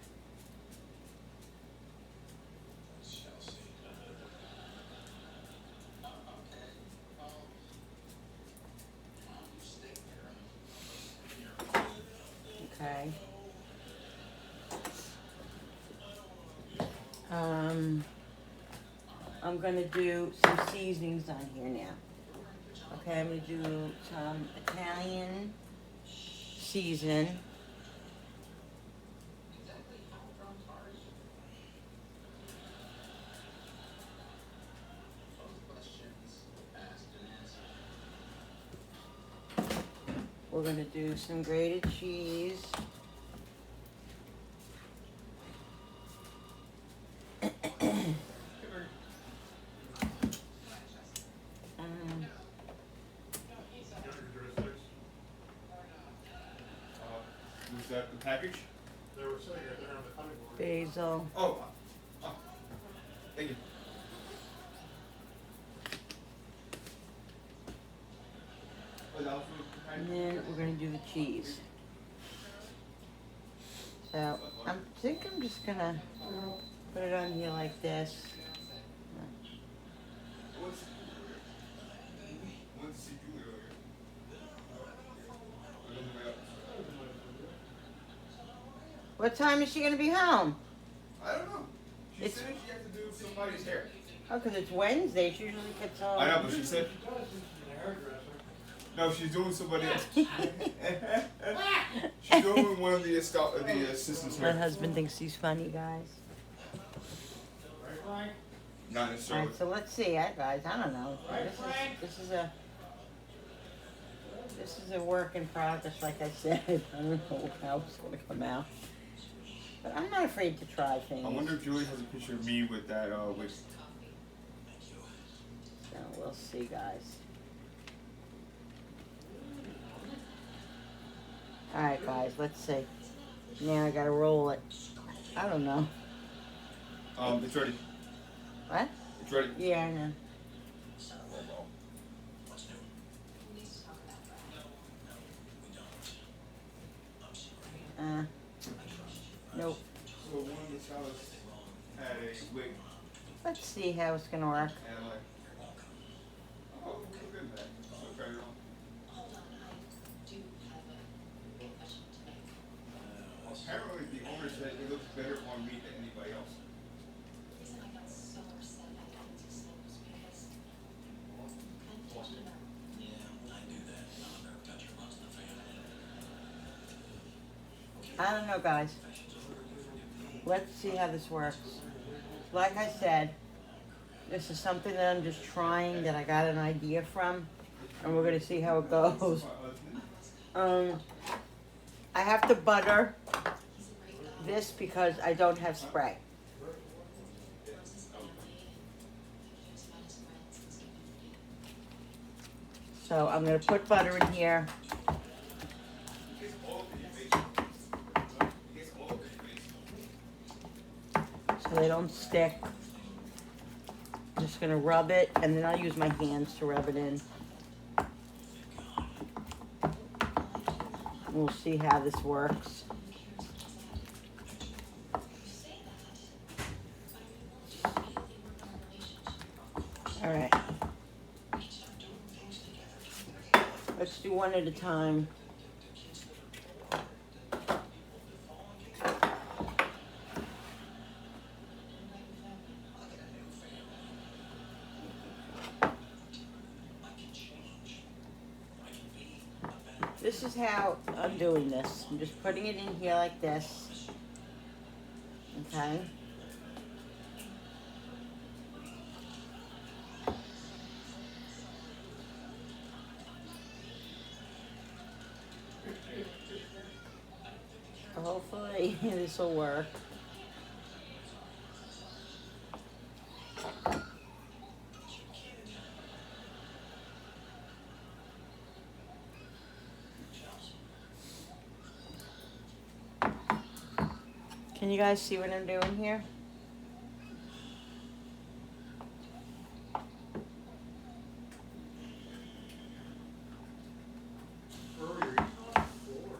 Okay. I'm gonna do some seasonings on here now. Okay, I'm gonna do some Italian season. We're gonna do some grated cheese.
Was that the package? They were sitting right there on the cutting board.
Basil.
Oh, thank you.
And then we're gonna do the cheese. So I think I'm just gonna put it on here like this. What time is she gonna be home?
I don't know. She
It's-
said she had to do somebody's hair.
Oh, because it's Wednesday. She usually gets on.
I know, but she said
She does, she's an hairdresser.
no. She's doing somebody else. She's doing one of the assistants
My
here.
husband thinks he's funny, guys.
Right, Frank?
Not
All
necessarily.
right, so let's see, guys. I don't know. This is a work in progress, like I said. I don't know how it's gonna come out, but I'm not afraid to try things.
I wonder if Julie has a picture of me with that wig.
So we'll see, guys. All right, guys. Let's see. Now I gotta roll it. I don't know.
It's ready.
What?
It's ready.
Yeah, I know. Nope.
So one of the fellas had a wig,
Let's see how it's gonna work.
and I'm like, oh, look at that. So I tried it on. Apparently, the owner said it looks better on me than anybody else.
I don't know, guys. Let's see how this works. Like I said, this is something that I'm just trying, that I got an idea from, and we're gonna see how it goes. I have to butter this because I don't have spray. So I'm gonna put butter in here. So they don't stick. I'm just gonna rub it, and then I'll use my hands to rub it in. We'll see how this works. All right. Let's do one at a time. This is how I'm doing this. I'm just putting it in here like this. Okay. Hopefully this will work. Can you guys see what I'm doing here?
Earlier, he's on the floor.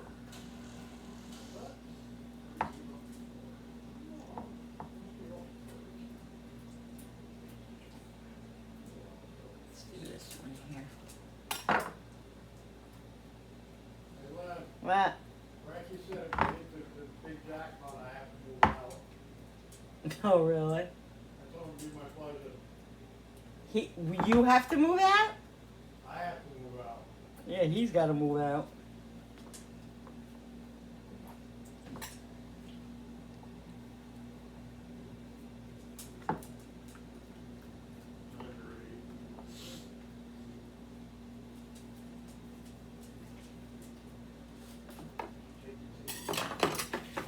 Let's do this one here.
Hey, Len,
What?
Frankie said if you hit the big jackpot, I have to move out.
Oh, really?
I told him it'd be my pleasure.
You have to move out?
I have to move out.
Yeah, he's got to move out.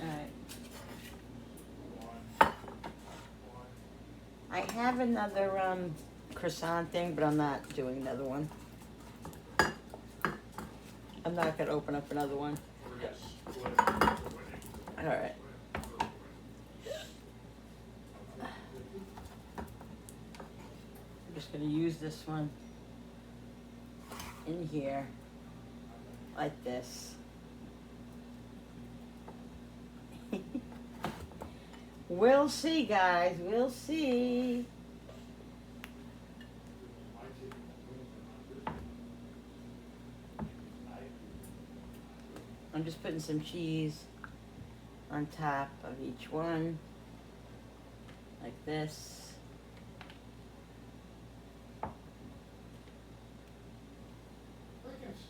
Alright. I have another croissant thing, but I'm not doing another one. I'm not gonna open up another one.
We're gonna split it.
Alright. I'm just gonna use this one in here like this. We'll see, guys. We'll see. I'm just putting some cheese on top of each one, like this.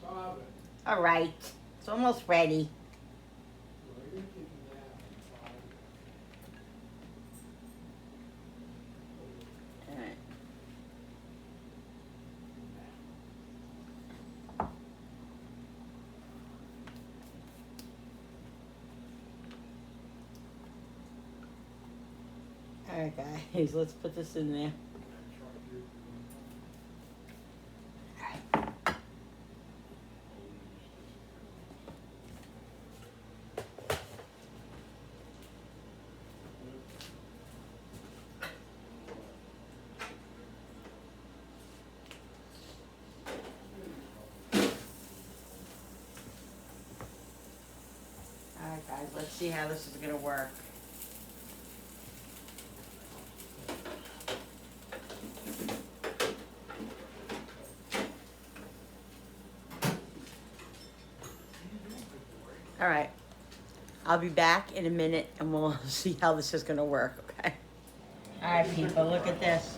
All right, it's almost ready. All right. All right, guys, let's put this in there. All right, guys, let's see how this is gonna work. All right, I'll be back in a minute and we'll see how this is gonna work, okay? All right, people, look at this.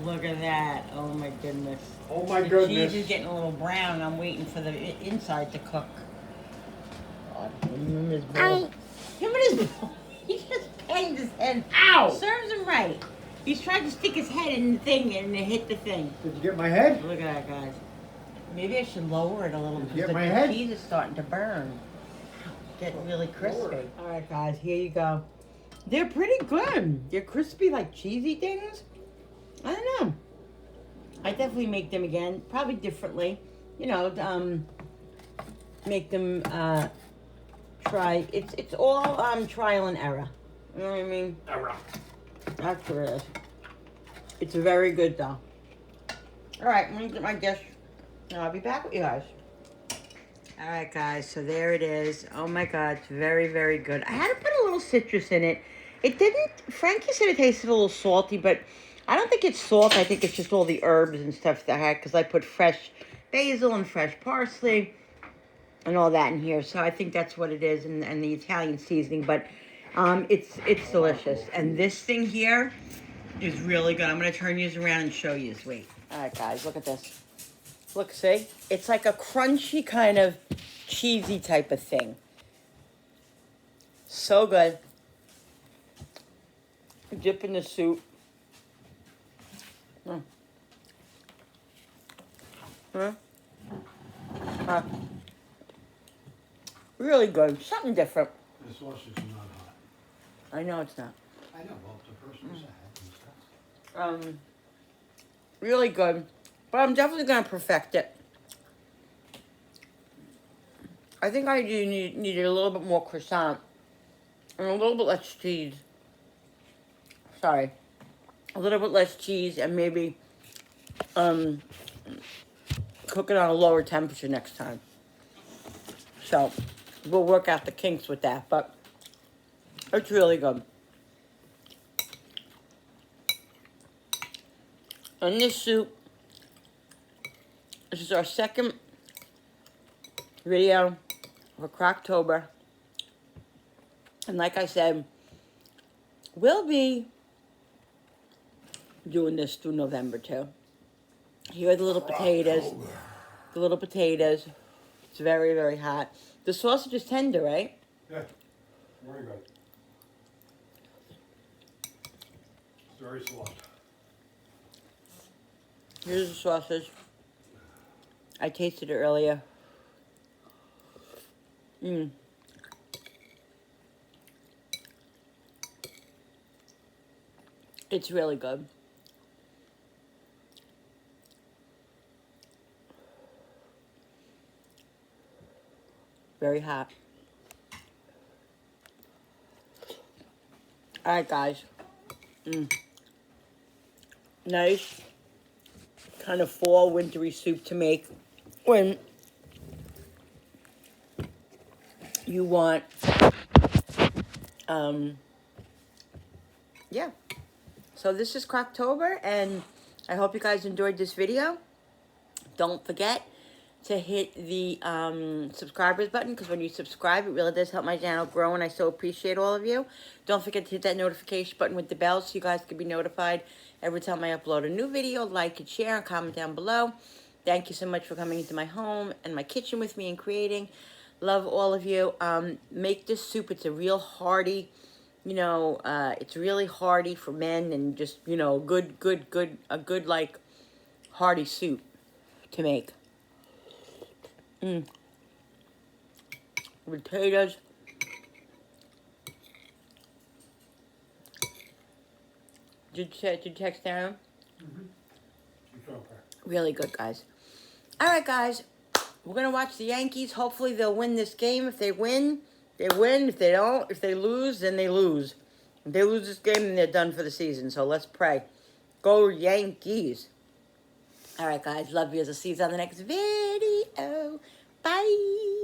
Look at that. Oh my goodness.
Oh my
The
goodness.
cheese is getting a little brown. I'm waiting for the inside to cook. God, him and his bowl. Him and his bowl. He just banged his head.
Ow!
Serves him right. He's trying to stick his head in the thing and it hit the thing.
Did you get my head?
Look at that, guys. Maybe I should lower it a little
Did you
because
get my
the
head?
cheese is starting to burn. Getting really crispy. All right, guys, here you go. They're pretty good. They're crispy like cheesy things. I don't know. I definitely make them again, probably differently. You know, make them try. It's all trial and error. You know what I mean?
Error.
That's what it is. It's very good though. All right, I'm gonna get my dish. And I'll be back with you guys. All right, guys. So there it is. Oh my God, it's very, very good. I had to put a little citrus in it. It didn't. Frankie said it tasted a little salty, but I don't think it's salt. I think it's just all the herbs and stuff that I had because I put fresh basil and fresh parsley and all that in here. So I think that's what it is, and the Italian seasoning. But it's delicious. And this thing here is really good. I'm gonna turn these around and show you. Wait. All right, guys, look at this. Look, see? It's like a crunchy kind of cheesy type of thing. So good. Dip in the soup. Really good. Something different.
The sausage is not hot.
I know it's not.
I know, well, the person was and stuff.
Really good. But I'm definitely going to perfect it. I think I do needed a little bit more croissant. And a little bit less cheese. Sorry. A little bit less cheese and maybe cook it on a lower temperature next time. So we'll work out the kinks with that, but it's really good. And this soup, this is our second video for Crocktober. And like I said, we'll be doing this through November too. Here are the little potatoes. The little potatoes. It's very, very hot. The sausage is tender, right?
Yeah, very good. It's very soft.
Here's the sausage. I tasted it earlier. It's really good. Very hot. All right, guys. Nice, kind of fall, wintry soup to make when you want, yeah. So this is Crocktober, and I hope you guys enjoyed this video. Don't forget to hit the subscribers button, because when you subscribe, it really does help my channel grow, and I so appreciate all of you. Don't forget to hit that notification button with the bell so you guys can be notified every time I upload a new video. Like and share and comment down below. Thank you so much for coming into my home and my kitchen with me and creating. Love all of you. Make this soup. It's a real hearty, it's really hearty for men and just, a good like hearty soup to make. Potatoes. Did you text down?
It's okay.
Really good, guys. All right, guys. We're going to watch the Yankees. Hopefully they'll win this game. If they win, they win. If they don't, if they lose, then they lose. If they lose this game, then they're done for the season. So let's pray. Go Yankees. All right, guys. Love you. I'll see you on the next video. Bye.